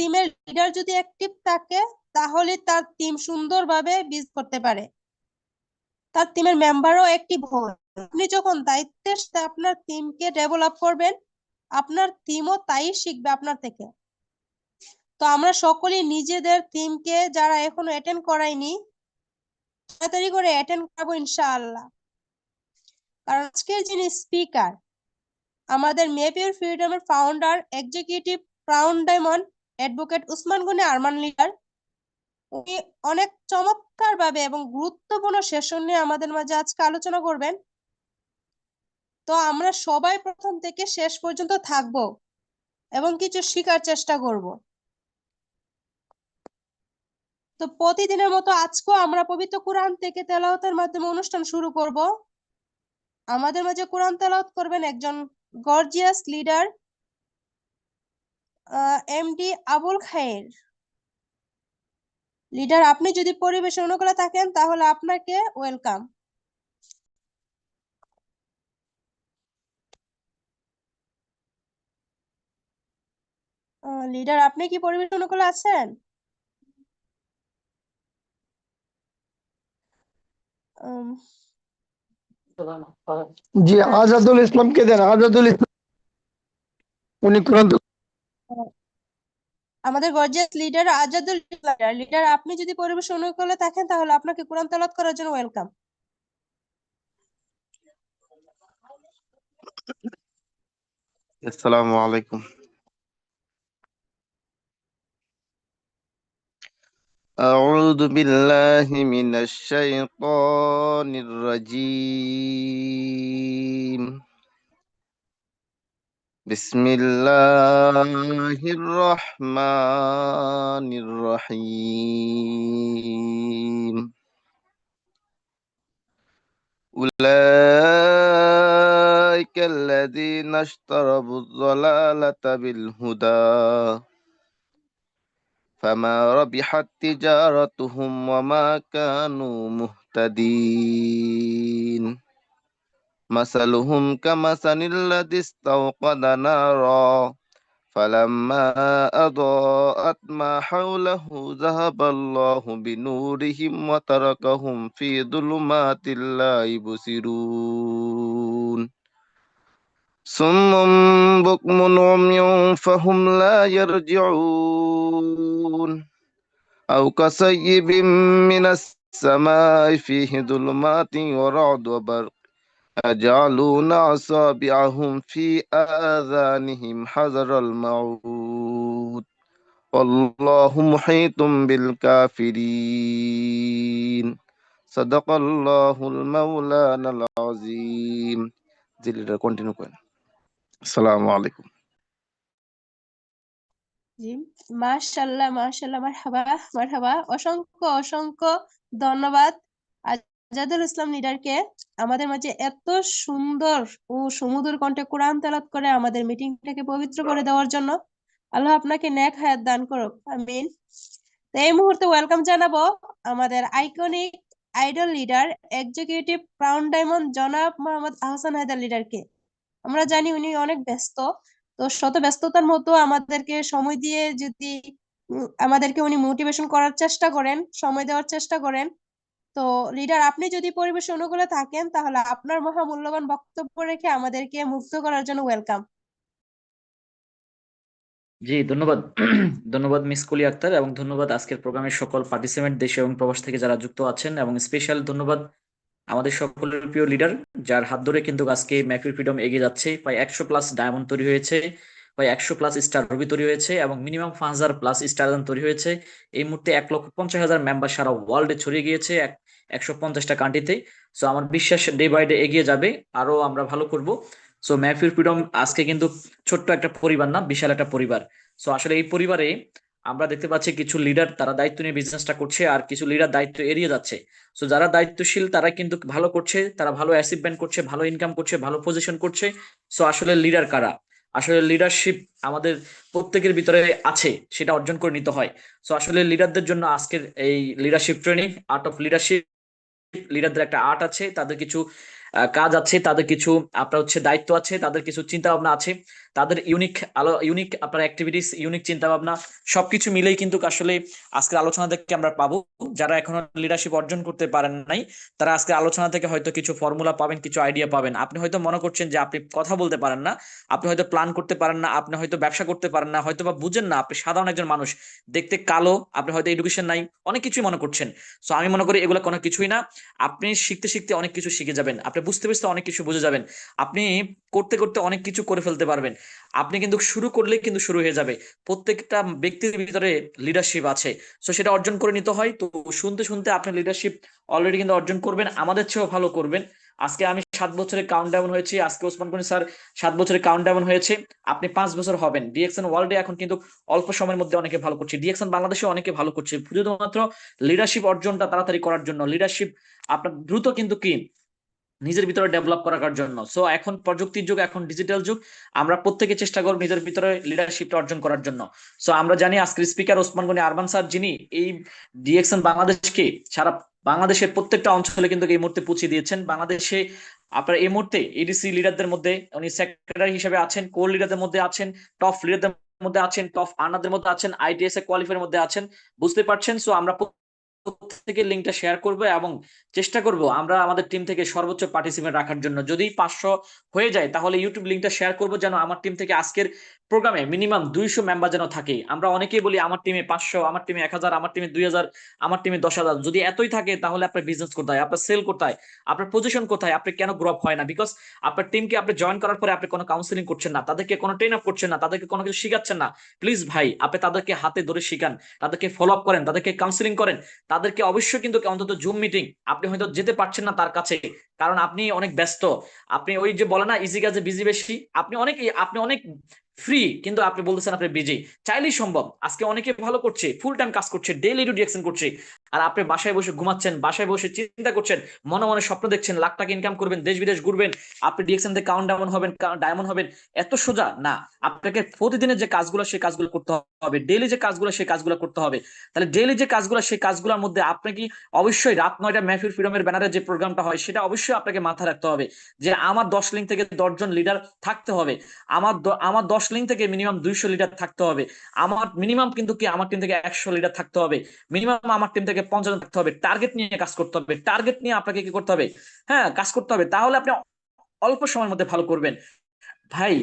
টিমের লিডার যদি অ্যাক্টিভ থাকে তাহলে তার টিম সুন্দরভাবে বিজ করতে পারে, তার টিমের মেম্বারও অ্যাক্টিভ হয়। আপনি যখন দায়িত্বের সাথে আপনার টিমকে ডেভেলপ করবেন, আপনার টিমও তাই শিখবে আপনার থেকে। তো আমরা সকলেই নিজেদের টিমকে যারা এখনো অ্যাটেন্ড করায়নি তাড়াতাড়ি করে অ্যাটেন্ড করবো ইনশাআল্লাহ। কারণ আজকের যিনি স্পিকার, আমাদের মেপ ইউর ফ্রিডমের founder executive crown diamond advocate Usman Gani Arman leader, উনি অনেক চমৎকার ভাবে এবং গুরুত্বপূর্ণ সেশন নিয়ে আমাদের মাঝে আজকে আলোচনা করবেন। তো আমরা সবাই প্রথম থেকে শেষ পর্যন্ত থাকবো এবং কিছু শেখার চেষ্টা করব। তো প্রতিদিনের মতো আজকেও আমরা পবিত্র কোরআন থেকে তেলাওয়াতের মাধ্যমে অনুষ্ঠান শুরু করব। আমাদের মাঝে কোরআন তেলাওয়াত করবেন একজন গর্জিয়াস লিডার, এমডি আবুল খায়ের। লিডার, আপনি যদি পরিবেশন অনুকূলে থাকেন তাহলে আপনাকে ওয়েলকাম। লিডার, আপনি কি পরিবেশন অনুকূলে আছেন? জি, আজাদুল ইসলামকে দেন। আজাদুল ইসলাম, উনি কোরআন। আমাদের গর্জিয়াস লিডার আজাদুল ইসলাম। লিডার, আপনি যদি পরিবেশন অনুকূলে থাকেন তাহলে আপনাকে কোরআন তেলাওয়াত করার জন্য ওয়েলকাম। আসসালামু আলাইকুম। أعوذ بالله من الشيطان الرجيم. بسم الله الرحمن الرحيم. أولئك الذين اشتروا الضلالة بالهدى فما ربحت تجارتهم وما كانوا مهتدين. مثلهم كمثل الذي استوقد نارا فلما أضاءت ما حوله ذهب الله بنورهم وتركهم في ظلمات لا يبصرون. صم بكم عمي فهم لا يرجعون. أو كصيب من السماء فيه ظلمات ورعد وبرق يجعلون أصابعهم في آذانهم حذر الموت والله محيط بالكافرين. صدق الله المولانا العظيم. জিলিটা কন্টিনিউ করেন। আসসালামু আলাইকুম। জি, মাশাআল্লাহ মাশাআল্লাহ, মারহাবা মারহাবা। অসংখ্য অসংখ্য ধন্যবাদ আজাদুল ইসলাম লিডারকে আমাদের মাঝে এত সুন্দর ও সুমধুর কণ্ঠে কোরআন তেলাওয়াত করে আমাদের মিটিংটাকে পবিত্র করে দেওয়ার জন্য। আল্লাহ আপনাকে নেক হায়াত দান করুক, আমিন। তো এই মুহূর্তে ওয়েলকাম জানাবো আমাদের iconic idol leader executive crown diamond জনাব মোহাম্মদ আহসান হায়দার লিডারকে। আমরা জানি উনি অনেক ব্যস্ত, তো শত ব্যস্ততার মতো আমাদেরকে সময় দিয়ে যদি আমাদেরকে উনি মোটিভেশন করার চেষ্টা করেন, সময় দেওয়ার চেষ্টা করেন। তো লিডার, আপনি যদি পরিবেশ অনুকূলে থাকেন তাহলে আপনার মহামূল্যবান বক্তব্য রেখে আমাদেরকে মুক্ত করার জন্য ওয়েলকাম। জি, ধন্যবাদ। ধন্যবাদ মিস কুলি আক্তার, এবং ধন্যবাদ আজকের প্রোগ্রামের সকল পার্টিসিপেন্ট দেশে এবং প্রবাস থেকে যারা যুক্ত আছেন, এবং স্পেশাল ধন্যবাদ আমাদের সকলের প্রিয় লিডার, যার হাত ধরে কিন্তু আজকে ম্যাফি ফ্রিডম এগিয়ে যাচ্ছে। প্রায় 100+ ডায়মন্ড তৈরি হয়েছে, প্রায় 100+ স্টার রবি তৈরি হয়েছে, এবং মিনিমাম 5,000+ স্টার তৈরি হয়েছে। এই মুহূর্তে 1,50,000 মেম্বার সারা ওয়ার্ল্ডে ছড়িয়ে গিয়েছে 150টা কান্ট্রিতে। সো আমার বিশ্বাস ডে বাই ডে এগিয়ে যাবে, আরো আমরা ভালো করব। সো ম্যাফি ফ্রিডম আজকে কিন্তু ছোট্ট একটা পরিবার না, বিশাল একটা পরিবার। সো আসলে এই পরিবারে আমরা দেখতে পাচ্ছি কিছু লিডার তারা দায়িত্ব নিয়ে বিজনেসটা করছে, আর কিছু লিডার দায়িত্ব এড়িয়ে যাচ্ছে। সো যারা দায়িত্বশীল তারা কিন্তু ভালো করছে, তারা ভালো অ্যাচিভমেন্ট করছে, ভালো ইনকাম করছে, ভালো পজিশন করছে। সো আসলে লিডার কারা? আসলে লিডারশিপ আমাদের প্রত্যেকের ভিতরে আছে, সেটা অর্জন করে নিতে হয়। সো আসলে লিডারদের জন্য আজকের এই leadership training, art of leadership. লিডারদের একটা আর্ট আছে, তাদের কিছু কাজ আছে, তাদের কিছু আপনার দায়িত্ব আছে, তাদের কিছু চিন্তা ভাবনা আছে। তাদের ইউনিক আপনার অ্যাক্টিভিটিস, ইউনিক চিন্তা ভাবনা সবকিছু মিলেই কিন্তু আসলে আজকের আলোচনা থেকে আমরা পাবো। যারা এখনো লিডারশিপ অর্জন করতে পারেন নাই, তারা আজকের আলোচনা থেকে হয়তো কিছু ফর্মুলা পাবেন, কিছু আইডিয়া পাবেন। আপনি হয়তো মনে করছেন যে আপনি কথা বলতে পারেন না, আপনি হয়তো প্ল্যান করতে পারেন না, আপনি হয়তো ব্যবসা করতে পারেন না, হয়তো বা বুঝেন না, আপনি সাধারণ একজন মানুষ, দেখতে কালো, আপনি হয়তো এডুকেশন নাই, অনেক কিছুই মনে করছেন। সো আমি মনে করি এগুলো কোনো কিছুই না। আপনি শিখতে শিখতে অনেক কিছু শিখে যাবেন, আপনি বুঝতে বুঝতে অনেক কিছু বুঝে যাবেন, আপনি করতে করতে অনেক কিছু করে ফেলতে পারবেন। আপনি কিন্তু শুরু করলে কিন্তু শুরু হয়ে যাবে। প্রত্যেকটা ব্যক্তির ভিতরে লিডারশিপ আছে, সো সেটা অর্জন করে নিতে হয়। তো শুনতে শুনতে আপনি লিডারশিপ অলরেডি কিন্তু অর্জন করবেন, আমাদের চেয়েও ভালো করবেন। আজকে আমি 7 বছরের কাউন্টডাউন হয়েছি, আজকে ওসমান গনি স্যার 7 বছরের কাউন্টডাউন হয়েছে, আপনি 5 বছর হবেন। ডিএক্সএন ওয়ার্ল্ডে এখন কিন্তু অল্প সময়ের মধ্যে অনেকে ভালো করছে, ডিএক্সএন বাংলাদেশে অনেকে ভালো করছে, শুধুমাত্র লিডারশিপ অর্জনটা তাড়াতাড়ি করার জন্য, লিডারশিপ আপনার দ্রুত কিন্তু কি নিজের ভিতরে ডেভেলপ করার জন্য। সো এখন প্রযুক্তির যুগ, এখন ডিজিটাল যুগ, আমরা প্রত্যেকে চেষ্টা করব নিজের ভিতরে লিডারশিপটা অর্জন করার জন্য। সো আমরা জানি আজকের স্পিকার ওসমান গনি আরমান স্যার, যিনি এই ডিএক্সএন বাংলাদেশকে সারা বাংলাদেশের প্রত্যেকটা অঞ্চলে কিন্তু এই মুহূর্তে পৌঁছে দিয়েছেন। বাংলাদেশে আপনার এই মুহূর্তে এডিসি লিডারদের মধ্যে উনি সেক্রেটারি হিসেবে আছেন, কোর লিডারদের মধ্যে আছেন, টপ লিডারদের মধ্যে আছেন, টপ আর্নারদের মধ্যে আছেন, আইটিএস এ কোয়ালিফায়ার মধ্যে আছেন, বুঝতে পারছেন। সো আমরা থেকে লিঙ্কটা শেয়ার করব এবং চেষ্টা করব আমরা আমাদের টিম থেকে সর্বোচ্চ পার্টিসিপেন্ট রাখার জন্য। যদি 500 হয়ে যায় তাহলে ইউটিউব লিঙ্কটা শেয়ার করব, যেন আমার টিম থেকে আজকের প্রোগ্রামে মিনিমাম 200 মেম্বার যেন থাকে। আমরা অনেকেই বলি আমার টিমে 500, আমার টিমে 1000, আমার টিমে 2000, আমার টিমে 10,000। যদি এতই থাকে তাহলে আপনার বিজনেস কোথায়, আপনার সেল কোথায়, আপনার পজিশন কোথায়, আপনি কেন গ্রো আপ হয় না? বিকজ আপনার টিমকে আপনি জয়েন করার পরে আপনি কোনো কাউন্সিলিং করছেন না, তাদেরকে কোনো ট্রেন আপ করছেন না, তাদেরকে কোনো কিছু শিখাচ্ছেন না। প্লিজ ভাই, আপনি তাদেরকে হাতে ধরে শিখান, তাদেরকে ফলো আপ করেন, তাদেরকে কাউন্সিলিং করেন, তাদেরকে অবশ্যই কিন্তু অন্তত জুম মিটিং, আপনি হয়তো যেতে পারছেন না তার কাছে, কারণ আপনি অনেক ব্যস্ত, আপনি ওই যে বলে না ইজি কাজে বিজি বেশি, আপনি অনেক ফ্রি, কিন্তু আপনি বলতেছেন আপনি বিজি। চাইলেই সম্ভব। আজকে অনেকে ভালো করছে, ফুল টাইম কাজ করছে, ডেইলি রিঅ্যাকশন করছে, আর আপনি বাসায় বসে ঘুমাচ্ছেন, বাসায় বসে চিন্তা করছেন, মনে মনে স্বপ্ন দেখছেন লাখ টাকা ইনকাম করবেন, দেশ বিদেশ ঘুরবেন, আপনি ডিএক্সএন থেকে কাউন্ট ডাউন হবেন, ডায়মন্ড হবেন। এত সোজা না। আপনাকে প্রতিদিনের যে কাজগুলো সেই কাজগুলো করতে হবে, ডেইলি যে কাজগুলো সেই কাজগুলো করতে হবে। তাহলে ডেইলি যে কাজগুলো সেই কাজগুলোর মধ্যে আপনি কি অবশ্যই রাত 9টা মেহফিল ফ্রিডমের ব্যানারে যে প্রোগ্রামটা হয় সেটা অবশ্যই আপনাকে মাথায় রাখতে হবে, যে আমার 10 লিঙ্ক থেকে 10 জন লিডার থাকতে হবে, আমার 10 লিঙ্ক থেকে মিনিমাম 200 লিডার থাকতে হবে, আমার মিনিমাম কিন্তু কি আমার টিম থেকে 100 লিডার থাকতে হবে, মিনিমাম আমার টিম থেকে 50 জন থাকতে হবে। টার্গেট নিয়ে কাজ করতে হবে, টার্গেট নিয়ে আপনাকে কি করতে হবে, হ্যাঁ কাজ করতে হবে, তাহলে আপনি অল্প সময়ের মধ্যে ভালো করবেন। ভাই,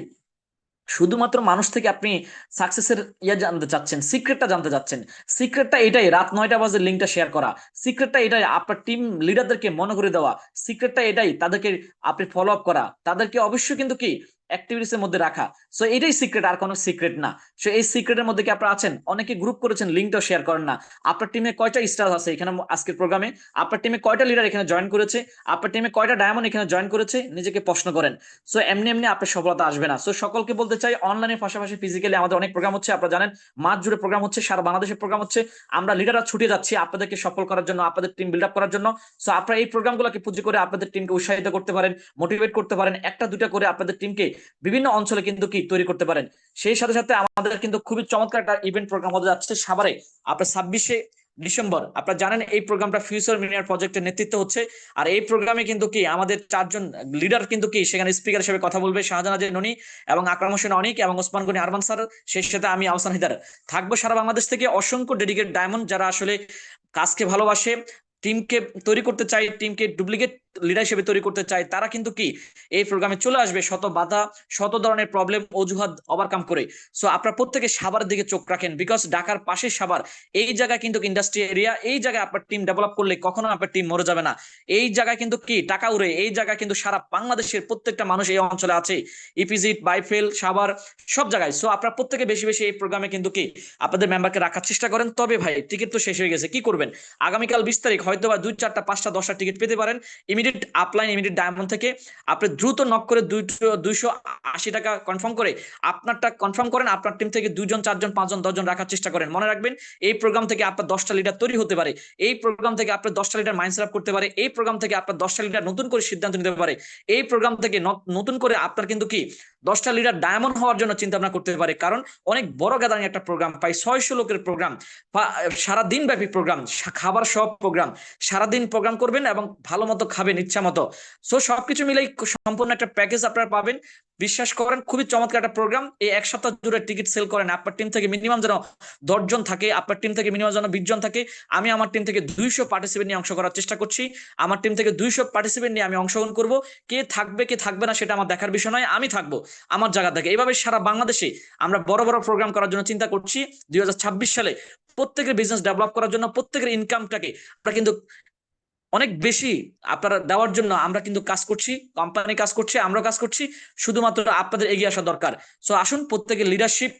শুধুমাত্র মানুষ থেকে আপনি সাকসেসের জানতে চাচ্ছেন, সিক্রেটটা জানতে চাচ্ছেন, সিক্রেটটা এটাই রাত 9টা বাজে লিঙ্কটা শেয়ার করা, সিক্রেটটা এটাই আপনার টিম লিডারদেরকে মনে করে দেওয়া, সিক্রেটটা এটাই তাদেরকে আপনি ফলো আপ করা, তাদেরকে অবশ্যই কিন্তু কি অ্যাক্টিভিটিস এর মধ্যে রাখা। সো এটাই সিক্রেট, আর কোনো সিক্রেট না। সো এই সিক্রেটের মধ্যে কি আপনারা আছেন? অনেকে গ্রুপ করেছেন, লিঙ্কটাও শেয়ার করেন না। আপনার টিমে কয়টা স্টার আছে এখানে আজকের প্রোগ্রামে? আপনার টিমে কয়টা লিডার এখানে জয়েন করেছে? আপনার টিমে কয়টা ডায়মন্ড এখানে জয়েন করেছে? নিজেকে প্রশ্ন করেন। সো এমনি এমনি আপনার সফলতা আসবে না। সো সকলকে বলতে চাই, অনলাইনের পাশাপাশি ফিজিক্যালি আমাদের অনেক প্রোগ্রাম হচ্ছে, আপনারা জানেন মাস জুড়ে প্রোগ্রাম হচ্ছে, সারা বাংলাদেশের প্রোগ্রাম হচ্ছে। আমরা লিডাররা ছুটে যাচ্ছি আপনাদেরকে সফল করার জন্য, আপনাদের টিম বিল্ড আপ করার জন্য। সো আপনারা এই প্রোগ্রামগুলোকে পুঁজি করে আপনাদের টিমকে উৎসাহিত করতে পারেন, মোটিভেট করতে পারেন, একটা দুটা করে আপনাদের টিমকে বিভিন্ন অঞ্চলে কিন্তু কি তৈরি করতে পারেন। সেই সাথে সাথে আমাদের কিন্তু খুবই চমৎকার একটা ইভেন্ট প্রোগ্রাম হতে যাচ্ছে সাভারে, আপনার 26শে ডিসেম্বর। আপনারা জানেন এই প্রোগ্রামটা ফিউচার মিলিয়নিয়ার প্রজেক্টের নেতৃত্ব হচ্ছে, আর এই প্রোগ্রামে কিন্তু কি আমাদের 4 জন লিডার কিন্তু কি সেখানে স্পিকার হিসেবে কথা বলবে, শাহজাহান আজিজ ননি এবং আকরাম হোসেন অনিক এবং ওসমান গনি আরমান স্যার, সেই সাথে আমি আহসান হায়দার থাকবো। সারা বাংলাদেশ থেকে অসংখ্য ডেডিকেট ডায়মন্ড যারা আসলে কাজকে ভালোবাসে, টিমকে তৈরি করতে চাই, টিমকে ডুপ্লিকেট লিডার হিসেবে তৈরি করতে চাই, তারা কিন্তু কি এই প্রোগ্রামে চলে আসবে শত বাধা, শত ধরনের প্রবলেম, অজুহাত ওভারকাম করে। সো আপনারা প্রত্যেকে সাভারের দিকে চোখ রাখেন, বিকজ ঢাকার পাশে সাভার, এই জায়গায় কিন্তু ইন্ডাস্ট্রি এরিয়া, এই জায়গায় আপনার টিম ডেভেলপ করলে কখনো আপনার টিম মরে যাবে না। এই জায়গায় কিন্তু কি টাকা উড়ে, এই জায়গায় কিন্তু সারা বাংলাদেশের প্রত্যেকটা মানুষ এই অঞ্চলে আছে, ইপিজিট, বাইফেল, সাভার, সব জায়গায়। সো আপনারা প্রত্যেকে বেশি বেশি এই প্রোগ্রামে কিন্তু কি আপনাদের মেম্বারকে রাখার চেষ্টা করেন। তবে ভাই টিকিট তো শেষ হয়ে গেছে, কি করবেন? আগামীকাল 20 তারিখ হয়তো বা 2, 4টা, 5টা, 10টা টিকিট পেতে পারেন ইমিডিয়েট আপলাইন, ইমিডিয়েট ডায়মন্ড থেকে। আপনি দ্রুত নক করে 280 টাকা কনফার্ম করে আপনারটা কনফার্ম করেন, আপনার টিম থেকে 2 জন, 4 জন, 5 জন, 10 জন রাখার চেষ্টা করেন। মনে রাখবেন এই প্রোগ্রাম থেকে আপনার 10টা লিডার তৈরি হতে পারে, এই প্রোগ্রাম থেকে আপনার 10টা লিডার মাইন্ড সেট আপ করতে পারে, এই প্রোগ্রাম থেকে আপনার 10টা লিডার নতুন করে সিদ্ধান্ত নিতে পারে, এই প্রোগ্রাম থেকে নতুন করে আপনার কিন্তু কি 10টা লিডার ডায়মন্ড হওয়ার জন্য চিন্তা ভাবনা করতে পারে। কারণ অনেক বড় গ্যাদারিং একটা প্রোগ্রাম, প্রায় 600 লোকের প্রোগ্রাম, সারাদিন ব্যাপী প্রোগ্রাম, খাবার সব প্রোগ্রাম, সারাদিন প্রোগ্রাম করবেন এবং ভালো মতো খাবেন ইচ্ছা মতো। সো সবকিছু মিলেই সম্পূর্ণ একটা প্যাকেজ আপনারা পাবেন। বিশ্বাস করেন খুবই চমৎকার একটা প্রোগ্রাম। এই এক সপ্তাহ জুড়ে টিকিট সেল করেন। আপনার টিম থেকে মিনিমাম যেন 10 জন থাকে, আপনার টিম থেকে মিনিমাম যেন 20 জন থাকে। আমি আমার টিম থেকে 200 পার্টিসিপেন্ট নিয়ে অংশ করার চেষ্টা করছি। আমার টিম থেকে 200 পার্টিসিপেন্ট নিয়ে আমি অংশগ্রহণ করব। কে থাকবে কে থাকবে না সেটা আমার দেখার বিষয় নয়, আমি থাকবো আমার জায়গা থেকে। এইভাবে সারা বাংলাদেশে আমরা বড় বড় প্রোগ্রাম করার জন্য চিন্তা করছি 2026 সালে। প্রত্যেকের বিজনেস ডেভেলপ করার জন্য, প্রত্যেকের ইনকামটাকে আমরা কিন্তু অনেক বেশি আপনারা দেওয়ার জন্য আমরা কিন্তু কাজ করছি, কোম্পানি কাজ করছে, আমরা কাজ করছি। শুধুমাত্র আপনাদের এগিয়ে আসা দরকার। সো আসুন প্রত্যেকের লিডারশিপ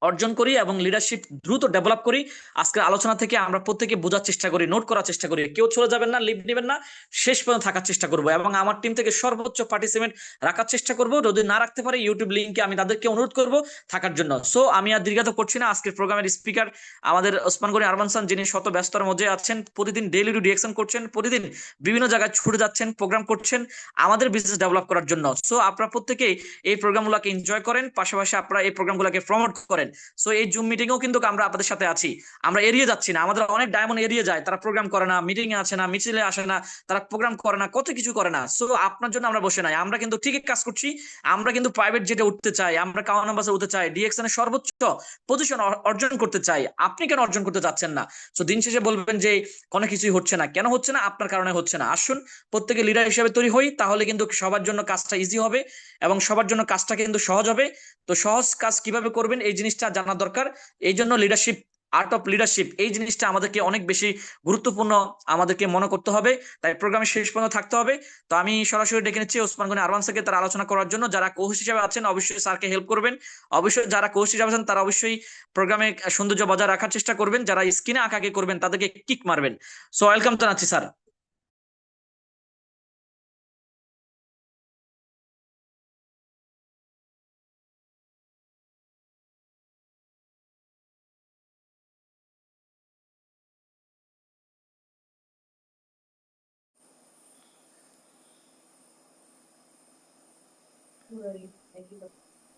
অর্জন করি এবং লিডারশিপ দ্রুত ডেভেলপ করি। আজকের আলোচনা থেকে আমরা প্রত্যেকে বোঝার চেষ্টা করি, নোট করার চেষ্টা করি। কেউ চলে যাবেন না, লিভ নেবেন না, শেষ পর্যন্ত থাকার চেষ্টা করব এবং আমার টিম থেকে সর্বোচ্চ পার্টিসিপেন্ট রাখার চেষ্টা করব। যদি না রাখতে পারি ইউটিউব লিঙ্কে আমি তাদেরকে অনুরোধ করব থাকার জন্য। সো আমি আর দীর্ঘায়িত করছি না। আজকের প্রোগ্রামের স্পিকার আমাদের ওসমান গনি আরমান খান, যিনি শত ব্যস্ততার মধ্যে আছেন, প্রতিদিন ডেইলি রিঅ্যাকশন করছেন, প্রতিদিন বিভিন্ন জায়গায় ছুটে যাচ্ছেন, প্রোগ্রাম করছেন আমাদের বিজনেস ডেভেলপ করার জন্য। সো আপনারা প্রত্যেকেই এই প্রোগ্রামগুলোকে এনজয় করেন, পাশাপাশি আপনারা এই প্রোগ্রামগুলোকে প্রমোট করেন। সো এই জুম মিটিংও কিন্তু আমরা আপনাদের সাথে আছি, আমরা এড়িয়ে যাচ্ছি না। আমাদের অনেক ডায়মন্ড এড়িয়ে যায়, তারা প্রোগ্রাম করে না, মিটিং এ আসে না, মিছিলে আসে না, তারা প্রোগ্রাম করে না, কত কিছু করে না। সো আপনার জন্য আমরা বসে নাই, আমরা কিন্তু ঠিকই কাজ করছি। আমরা কিন্তু প্রাইভেট জেটে উঠতে চাই, আমরা কাওয়ানা বাসে উঠতে চাই, ডিএক্সএন এর সর্বোচ্চ পজিশন অর্জন করতে চাই। আপনি কেন অর্জন করতে চাচ্ছেন না? সো দিন শেষে বলবেন যে কোনো কিছুই হচ্ছে না, কেন হচ্ছে না? আপনার কারণে হচ্ছে না। আসুন প্রত্যেকে লিডার হিসেবে তৈরি হই, তাহলে কিন্তু সবার জন্য কাজটা ইজি হবে এবং সবার জন্য কাজটা কিন্তু সহজ হবে। তো সহজ কাজ কিভাবে করবেন এই জিনিসটা জানা দরকার। এই জন্য লিডারশিপ, আর্ট অফ লিডারশিপ, এই জিনিসটা আমাদেরকে অনেক বেশি গুরুত্বপূর্ণ আমাদেরকে মনে করতে হবে। তাই প্রোগ্রামের শেষ পর্যন্ত থাকতে হবে। তো আমি সরাসরি ডেকে নিচ্ছি ওসমান গনি আরমান স্যারকে তার আলোচনা করার জন্য। যারা কোচ হিসেবে আছেন অবশ্যই স্যারকে হেল্প করবেন। অবশ্যই যারা কোচ হিসেবে আছেন তারা অবশ্যই প্রোগ্রামে সৌন্দর্য বজায় রাখার চেষ্টা করবেন। যারা স্ক্রিনে আঁকাকে করবেন তাদেরকে কিক মারবেন। সো ওয়েলকাম জানাচ্ছি স্যার।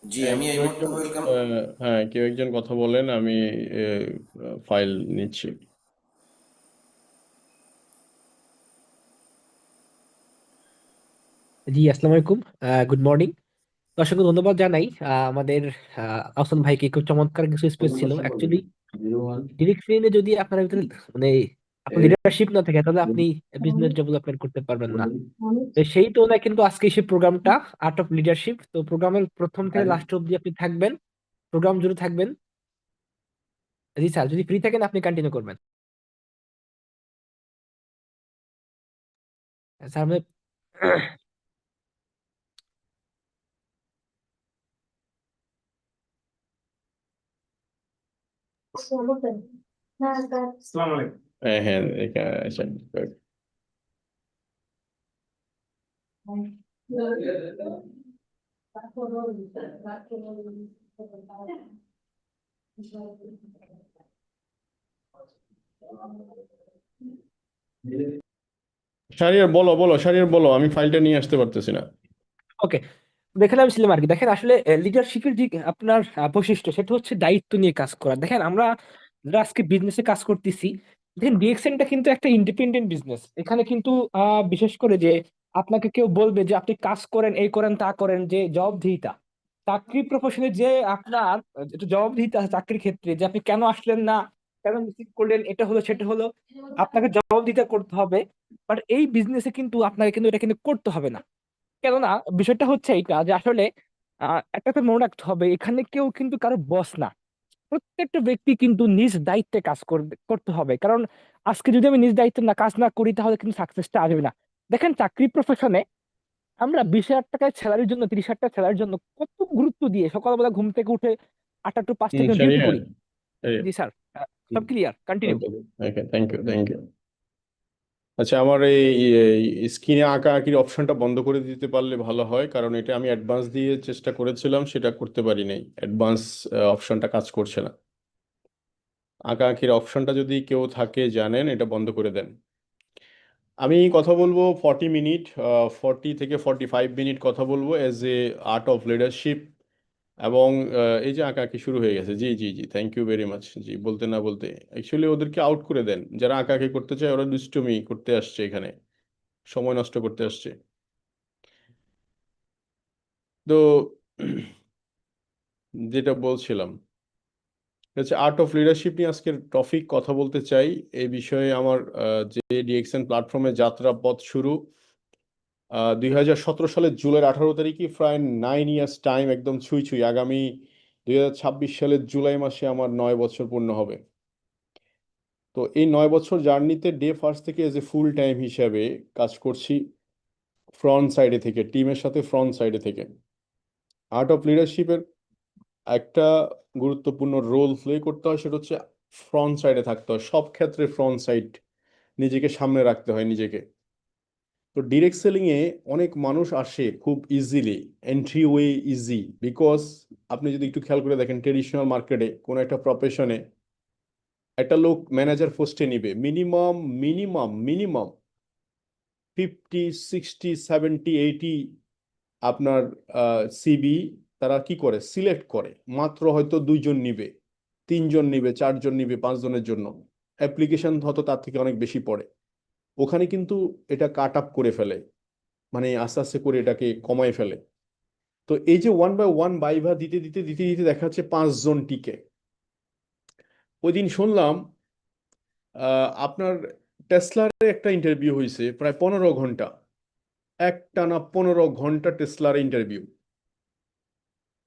জি আমি এই মুহূর্তে ওয়েলকাম। হ্যাঁ, কেউ একজন কথা বলেন, আমি ফাইল নিচ্ছি। জি, আসসালামু আলাইকুম। Good morning. তো অসংখ্য ধন্যবাদ জানাই আমাদের আহসান ভাইকে। খুব চমৎকার কিছু স্পেস ছিল অ্যাকচুয়ালি। ডিরেক্ট লাইনে যদি আপনার ভিতরে মানে আপনার লিডারশিপ না থাকে তাহলে আপনি বিজনেস ডেভেলপমেন্ট করতে পারবেন না। তো সেই তুলনায় কিন্তু আজকে সেই প্রোগ্রামটা আর্ট অফ লিডারশিপ, তো প্রোগ্রামের প্রথম থেকে লাস্ট অব্দি আপনি থাকবেন, প্রোগ্রাম জুড়ে থাকবেন। জি স্যার, যদি ফ্রি থাকেন আপনি কন্টিনিউ করবেন। স্যার আমি হ্যাঁ হ্যাঁ, আচ্ছা, শাহরিয়ার বলো বলো, শাহরিয়ার বলো, আমি ফাইলটা নিয়ে আসতে পারতেছি না। ওকে, দেখেন আমি ছিলাম আর কি। দেখেন আসলে লিডারশিপের যে আপনার বৈশিষ্ট্য সেটা হচ্ছে দায়িত্ব নিয়ে কাজ করা। দেখেন আমরা যারা আজকে বিজনেসে কাজ করতেছি, দেখেন ডিএক্সএনটা কিন্তু একটা ইন্ডিপেন্ডেন্ট বিজনেস। এখানে কিন্তু বিশেষ করে যে আপনাকে কেউ বলবে যে আপনি কাজ করেন, এই করেন, তা করেন, যে জবাবদিহিতা, চাকরি প্রফেশনে যে আপনার একটু জবাবদিহিতা আছে চাকরির ক্ষেত্রে, যে আপনি কেন আসলেন না, কেন মিসিং করলেন, এটা হলো সেটা হলো, আপনাকে জবাবদিহিতা করতে হবে। বাট এই বিজনেসে কিন্তু আপনাকে কিন্তু এটা কিন্তু করতে হবে না। কেননা বিষয়টা হচ্ছে এইটা যে আসলে একটা কথা মনে রাখতে হবে, এখানে কেউ কিন্তু কারো বস না। প্রত্যেকটা ব্যক্তি কিন্তু নিজ দায়িত্বে কাজ করতে হবে। কারণ আজকে যদি আমি নিজ দায়িত্বে না কাজ না করি তাহলে কিন্তু সাকসেসটা আসবে না। দেখেন চাকরি প্রফেশনে আমরা 20,000 টাকায় স্যালারির জন্য, 30,000 টাকা স্যালারির জন্য কত গুরুত্ব দিয়ে সকালবেলা ঘুম থেকে উঠে 8টা টু 5টা কিন্তু ডিউটি শাহরিয়ার, করি। জি স্যার, সব clear, continue. Okay, thank you thank you. আচ্ছা, আমার এই স্ক্রিনে আঁকা আঁকির অপশনটা বন্ধ করে দিতে পারলে ভালো হয়, কারণ এটা আমি অ্যাডভান্স দিয়ে চেষ্টা করেছিলাম, সেটা করতে পারি নাই। অ্যাডভান্স অপশনটা কাজ করছে না। আঁকা আঁকির অপশনটা যদি কেউ থাকে জানেন, এটা বন্ধ করে দেন। আমি কথা বলবো 40 মিনিট, 40 থেকে 45 মিনিট কথা বলবো as a art of leadership. এবং এই যে আঁকাআঁকি শুরু হয়ে গেছে, জি জি জি, থ্যাংক ইউ ভেরি মাচ। জি, বলতে না বলতে অ্যাকচুয়ালি ওদেরকে আউট করে দেন। যারা আঁকাআঁকি করতে চায় ওরা দুষ্টুমি করতে আসছে, এখানে সময় নষ্ট করতে আসছে। তো যেটা বলছিলাম হচ্ছে আর্ট অফ লিডারশিপ নিয়ে আজকের টপিক কথা বলতে চাই। এই বিষয়ে আমার যে ডিএক্সএন প্ল্যাটফর্মে যাত্রা পথ শুরু 2017 সালের জুলাইয়ের 18 তারিখে, প্রায় 9 ইয়ার্স টাইম, একদম ছুঁই ছুঁই। আগামী 2026 সালের জুলাই মাসে আমার 9 বছর পূর্ণ হবে। তো এই 9 বছর জার্নিতে ডে ফার্স্ট থেকে এজ এ ফুল টাইম হিসাবে কাজ করছি ফ্রন্ট সাইডে থেকে, টিমের সাথে ফ্রন্ট সাইডে থেকে। আর্ট অফ লিডারশিপের একটা গুরুত্বপূর্ণ রোল প্লে করতে হয়, সেটা হচ্ছে ফ্রন্ট সাইডে থাকতে হয়। সব ক্ষেত্রে ফ্রন্ট সাইড, নিজেকে সামনে রাখতে হয় নিজেকে। তো ডিরেক্ট সেলিং এ অনেক মানুষ আসে খুব easily, entry way easy, because আপনি যদি একটু খেয়াল করে দেখেন ট্রেডিশনাল মার্কেটে কোনো একটা প্রফেশনে একটা লোক ম্যানেজার পোস্টে নিবে মিনিমাম মিনিমাম মিনিমাম 50, 60, 70, 80 আপনার সিবি তারা কি করে সিলেক্ট করে। মাত্র হয়তো 2 জন নিবে, 3 জন নিবে, 4 জন নিবে 5 জনের জন্য। অ্যাপ্লিকেশন হয়তো তার থেকে অনেক বেশি পড়ে। ওখানে কিন্তু এটা কাট আপ করে ফেলে, মানে আস্তে আস্তে করে এটাকে কমায় ফেলে। তো এই যে 1 বাই 1 বাইভা দিতে দিতে দিতে দিতে দেখা যাচ্ছে 5 জন টিকে। ওই দিন শুনলাম আপনার টেসলার একটা ইন্টারভিউ হয়েছে প্রায় 15 ঘন্টা, একটানা 15 ঘন্টা টেসলার ইন্টারভিউ।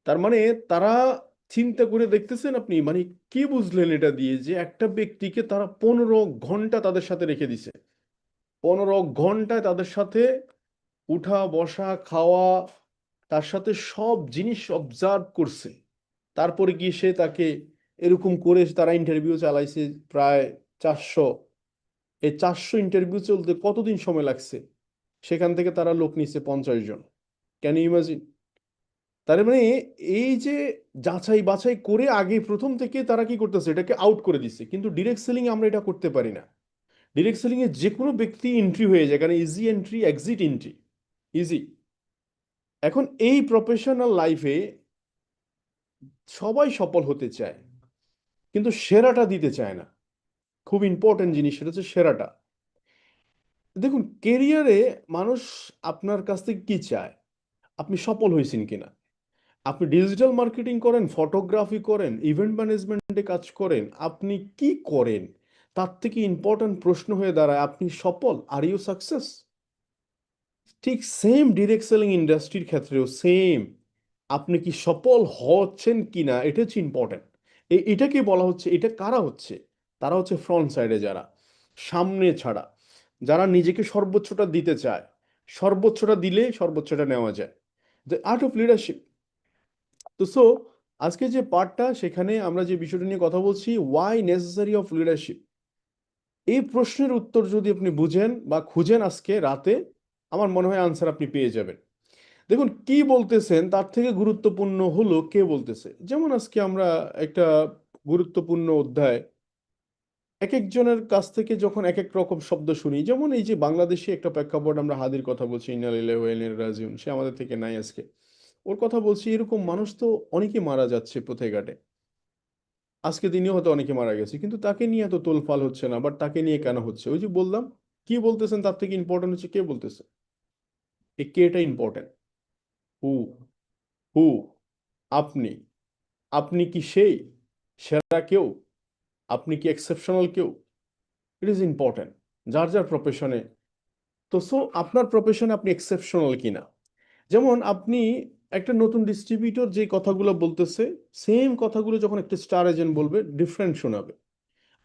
তার মানে তারা, চিন্তা করে দেখতেছেন আপনি, মানে কি বুঝলেন এটা দিয়ে যে একটা ব্যক্তিকে তারা 15 ঘন্টা তাদের সাথে রেখে দিছে। 15 ঘন্টায় তাদের সাথে উঠা বসা খাওয়া, তার সাথে সব জিনিস অবজার্ভ করছে। তারপরে গিয়ে সে তাকে এরকম করে তারা ইন্টারভিউ চালাইছে প্রায় 400। এই 400 ইন্টারভিউ চলতে কতদিন সময় লাগছে? সেখান থেকে তারা লোক নিচ্ছে 50 জন। Can you imagine? তার মানে এই যে যাচাই বাছাই করে আগে প্রথম থেকে তারা কি করতেছে, এটাকে আউট করে দিচ্ছে। কিন্তু ডিরেক্ট সেলিং আমরা এটা করতে পারি না। ডিরেক্ট সেলিং এ যে কোনো ব্যক্তি এন্ট্রি হয়ে যায়, কারণ easy entry, exit entry, easy. এখন এই প্রফেশনাল লাইফে সবাই সফল হতে চায়, কিন্তু সেরাটা দিতে চায় না। খুব ইম্পর্টেন্ট জিনিস, সেটা হচ্ছে সেরাটা। দেখুন, কেরিয়ারে মানুষ আপনার কাছ থেকে কি চায়? আপনি সফল হয়েছেন কিনা। আপনি ডিজিটাল মার্কেটিং করেন, ফটোগ্রাফি করেন, ইভেন্ট ম্যানেজমেন্টে কাজ করেন, আপনি কি করেন? তার থেকে ইম্পর্টেন্ট প্রশ্ন হয়ে দাঁড়ায়, আপনি সফল? Are you success? ঠিক সেম ডিরেক্ট সেলিং ইন্ডাস্ট্রির ক্ষেত্রেও সেম, আপনি কি সফল হচ্ছেন কিনা, এটা হচ্ছে ইম্পর্টেন্ট। এটাকে বলা হচ্ছে, এটা কারা হচ্ছে? তারা হচ্ছে ফ্রন্ট সাইডে যারা, সামনে ছাড়া, যারা নিজেকে সর্বোচ্চটা দিতে চায়। সর্বোচ্চটা দিলে সর্বোচ্চটা নেওয়া যায়। The art of leadership. তো আজকে যে পার্টটা, সেখানে আমরা যে বিষয়টা নিয়ে কথা বলছি, ওয়াই নেসেসারি অফ লিডারশিপ। এই প্রশ্নের উত্তর যদি আপনি বুঝেন বা খুঁজেন আজকে রাতে, আমার মনে হয় আনসার আপনি পেয়ে যাবেন। দেখুন, কি বলতেছেন তার থেকে গুরুত্বপূর্ণ হলো কে বলতেছে। যেমন আজকে আমরা একটা গুরুত্বপূর্ণ অধ্যায়, এক একজনের কাছ থেকে যখন এক এক রকম শব্দ শুনি, যেমন এই যে বাংলাদেশে একটা প্রেক্ষাপট, আমরা হাদির কথা বলছি, ইন্না লিল্লাহি ওয়া ইন্না ইলাইহি রাজিউন, সে আমাদের থেকে নাই আজকে, ওর কথা বলছি। এরকম মানুষ তো অনেকে মারা যাচ্ছে পথে ঘাটে, আজকে দিনেও হয়তো অনেকে মারা গেছে, কিন্তু তাকে নিয়ে এত তোলফাল হচ্ছে না। বাট তাকে নিয়ে কেন হচ্ছে? ওই যে বললাম, কি বলতেছেন তার থেকে ইম্পর্টেন্ট হচ্ছে কে বলতেছে। এই কেটা ইম্পর্টেন্ট। হু, হু, আপনি। আপনি কি সেই সেরা কেউ? আপনি কি এক্সেপশনাল কেউ? ইট ইজ ইম্পর্টেন্ট যার যার প্রফেশনে। তো আপনার প্রফেশনে আপনি এক্সেপশনাল কিনা। যেমন আপনি একটা নতুন ডিস্ট্রিবিউটর যে কথাগুলো বলতেছে, সেম কথাগুলো যখন একটা স্টার এজেন্ট বলবে, ডিফারেন্ট শোনাবে।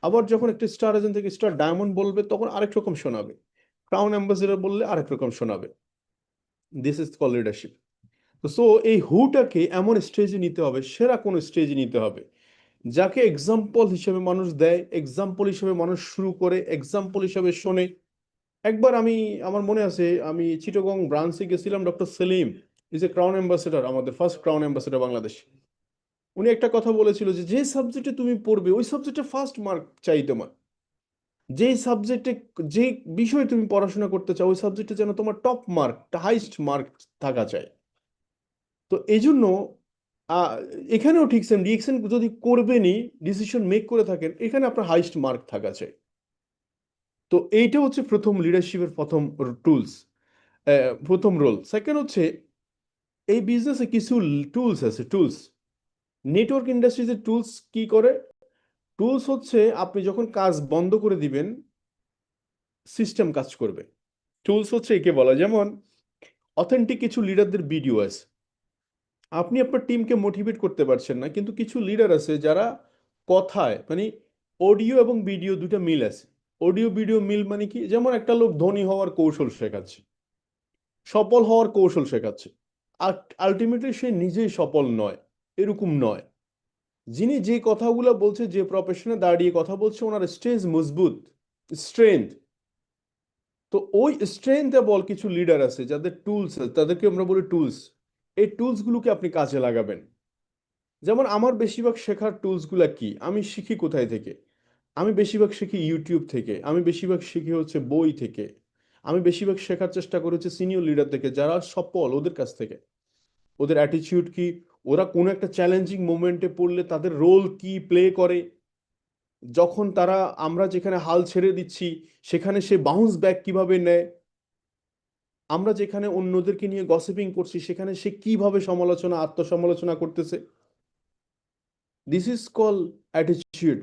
আবার যখন একটা স্টার এজেন্ট থেকে স্টার ডায়মন্ড বলবে, তখন আরেক রকম শোনাবে। ক্রাউন অ্যাম্বাসেডর বললে আরেক রকম শোনাবে। This is call leadership. তো এই হুটাকে এমন স্টেজে নিতে হবে, সেরা কোন স্টেজে নিতে হবে, যাকে এক্সাম্পল হিসেবে মানুষ দেয়, এক্সাম্পল হিসেবে মানুষ শুরু করে, এক্সাম্পল হিসেবে শোনে। একবার আমার মনে আছে, আমি চিটাগং ব্রাঞ্চে গেছিলাম, doctor Selim is a crown ambassador, আমাদের ফার্স্ট ক্রাউন অ্যাম্বাসেডর বাংলাদেশ। উনি একটা কথা বলেছিল যে যে সাবজেক্টে তুমি পড়বে, ওই সাবজেক্টে ফার্স্ট মার্ক চাই তোমার। যে সাবজেক্টে, যে বিষয়ে তুমি পড়াশোনা করতে চাও, ওই সাবজেক্টে যেন তোমার টপ মার্ক, হাইস্ট মার্ক থাকা চাই। তো এই জন্য আহ, এখানেও ঠিক সেম, রিয়েকশন যদি করবেনই, ডিসিশন মেক করে থাকেন, এখানে আপনার হাইস্ট মার্ক থাকা চাই। তো এইটা হচ্ছে প্রথম লিডারশিপের প্রথম টুলস, প্রথম রোল। সেকেন্ড হচ্ছে এই বিজনেসে কিছু টুলস আছে, টুলস। নেটওয়ার্ক ইন্ডাস্ট্রিজে টুলস কি করে? টুলস হচ্ছে আপনি যখন কাজ বন্ধ করে দিবেন, সিস্টেম কাজ করবে। টুলস হচ্ছে একে বলা, যেমন অথেন্টিক কিছু লিডারদের ভিডিও আছে, আপনি আপনার টিমকে মোটিভেট করতে পারছেন না, কিন্তু কিছু লিডার আছে যারা কথায় মানে অডিও এবং ভিডিও দুটো মিল আছে। অডিও ভিডিও মিল মানে কি? যেমন একটা লোক ধনী হওয়ার কৌশল শেখাচ্ছে, সফল হওয়ার কৌশল শেখাচ্ছে, আর আলটিমেটলি সে নিজেই সফল নয়, এরকম নয়। যিনি যে কথাগুলো বলছে, যে প্রফেশনে দাঁড়িয়ে কথা বলছে, ওনার স্টেজ মজবুত, স্ট্রেংথ। তো ওই স্ট্রেংথেবল কিছু লিডার আছে যাদের টুলস আছে, তাদেরকে আমরা বলি টুলস। এই টুলসগুলোকে আপনি কাজে লাগাবেন। যেমন আমার বেশিরভাগ শেখার টুলসগুলো কি, আমি শিখি কোথায় থেকে? আমি বেশিরভাগ শিখি ইউটিউব থেকে, আমি বেশিরভাগ শিখি হচ্ছে বই থেকে, আমি বেশিরভাগ শেখার চেষ্টা করি হচ্ছে সিনিয়র লিডার থেকে, যারা সফল, ওদের কাছ থেকে। ওদের অ্যাটিটিউড কি, ওরা কোনো একটা চ্যালেঞ্জিং মোমেন্টে পড়লে তাদের রোল কি প্লে করে, যখন তারা, আমরা যেখানে হাল ছেড়ে দিচ্ছি সেখানে সে বাউন্স ব্যাক কিভাবে নেয়, আমরা যেখানে অন্যদেরকে নিয়ে গসিপিং করছি সেখানে সে কিভাবে সমালোচনা, আত্মসমালোচনা করতেছে। This is call attitude.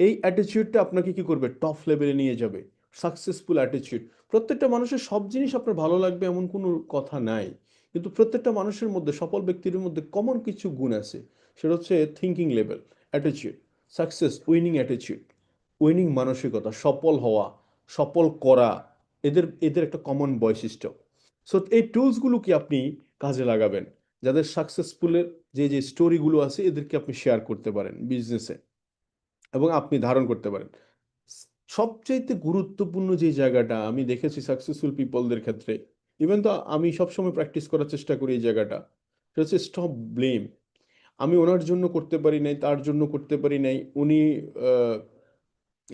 এই অ্যাটিটিউডটা আপনাকে কি করবে? টপ লেভেলে নিয়ে যাবে, সাকসেসফুল অ্যাটিটিউড। প্রত্যেকটা মানুষের সব জিনিস আপনার ভালো লাগবে এমন কোনো কথা নাই, কিন্তু প্রত্যেকটা মানুষের মধ্যে, সফল ব্যক্তির মধ্যে কমন কিছু গুণ আছে। সেটা হচ্ছে thinking level, attitude, success, winning attitude, winning মানসিকতা, সফল হওয়া, সফল করা, এদের এদের একটা কমন বৈশিষ্ট্য। সো এই টুলসগুলোকে আপনি কাজে লাগাবেন, যাদের সাকসেসফুলের যে যে স্টোরিগুলো আছে এদেরকে আপনি শেয়ার করতে পারেন বিজনেসে, এবং আপনি ধারণ করতে পারেন। সবচাইতে গুরুত্বপূর্ণ যে জায়গাটা আমি দেখেছি সাকসেসফুল পিপলদের ক্ষেত্রে, ইভেন তো আমি সবসময় প্র্যাকটিস করার চেষ্টা করি এই জায়গাটা, সেটা হচ্ছে স্টপ ব্লেম। আমি ওনার জন্য করতে পারি নাই, তার জন্য করতে পারি নাই, উনি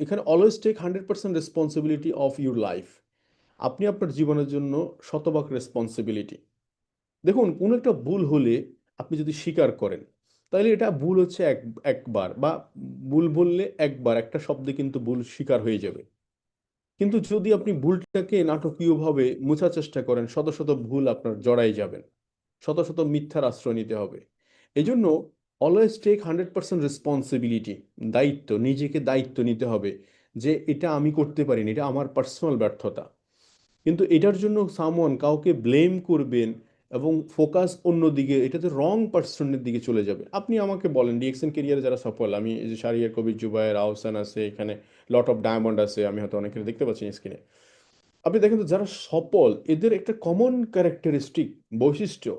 এখানে always take 100% responsibility of your life. আপনি আপনার জীবনের জন্য শতভাগ রেসপন্সিবিলিটি। দেখুন, কোনো একটা ভুল হলে আপনি যদি স্বীকার করেন, তাহলে এটা ভুল হচ্ছে একবার, বা ভুল বললে একবার একটা শব্দে কিন্তু ভুল স্বীকার হয়ে যাবে। কিন্তু যদি আপনি ভুলটাকে নাটকীয়ভাবে মোছার চেষ্টা করেন, শত শত ভুল আপনার জড়াই যাবেন, শত শত মিথ্যার আশ্রয় নিতে হবে। এই জন্য অলওয়েজ টেক 100% রেসপন্সিবিলিটি, দায়িত্ব, নিজেকে দায়িত্ব নিতে হবে যে এটা আমি করতে পারিনি, এটা আমার পার্সোনাল ব্যর্থতা। কিন্তু এটার জন্য কাউকে ব্লেম করবেন এবং ফোকাস অন্যদিকে, এটাতে রং পার্সনের দিকে চলে যাবে। আপনি আমাকে বলেন ডিএক্সএন কেরিয়ারে যারা সফল, আমি এই যে শারিয়ার কবির, জুবায়ের, আহসান আছে এখানে, লট অফ ডায়মন্ড আছে, আমি হয়তো অনেকের দেখতে পাচ্ছি স্ক্রিনে। আপনি দেখেন তো যারা সফল, এদের একটা কমন ক্যারেক্টারিস্টিক, বৈশিষ্ট্য,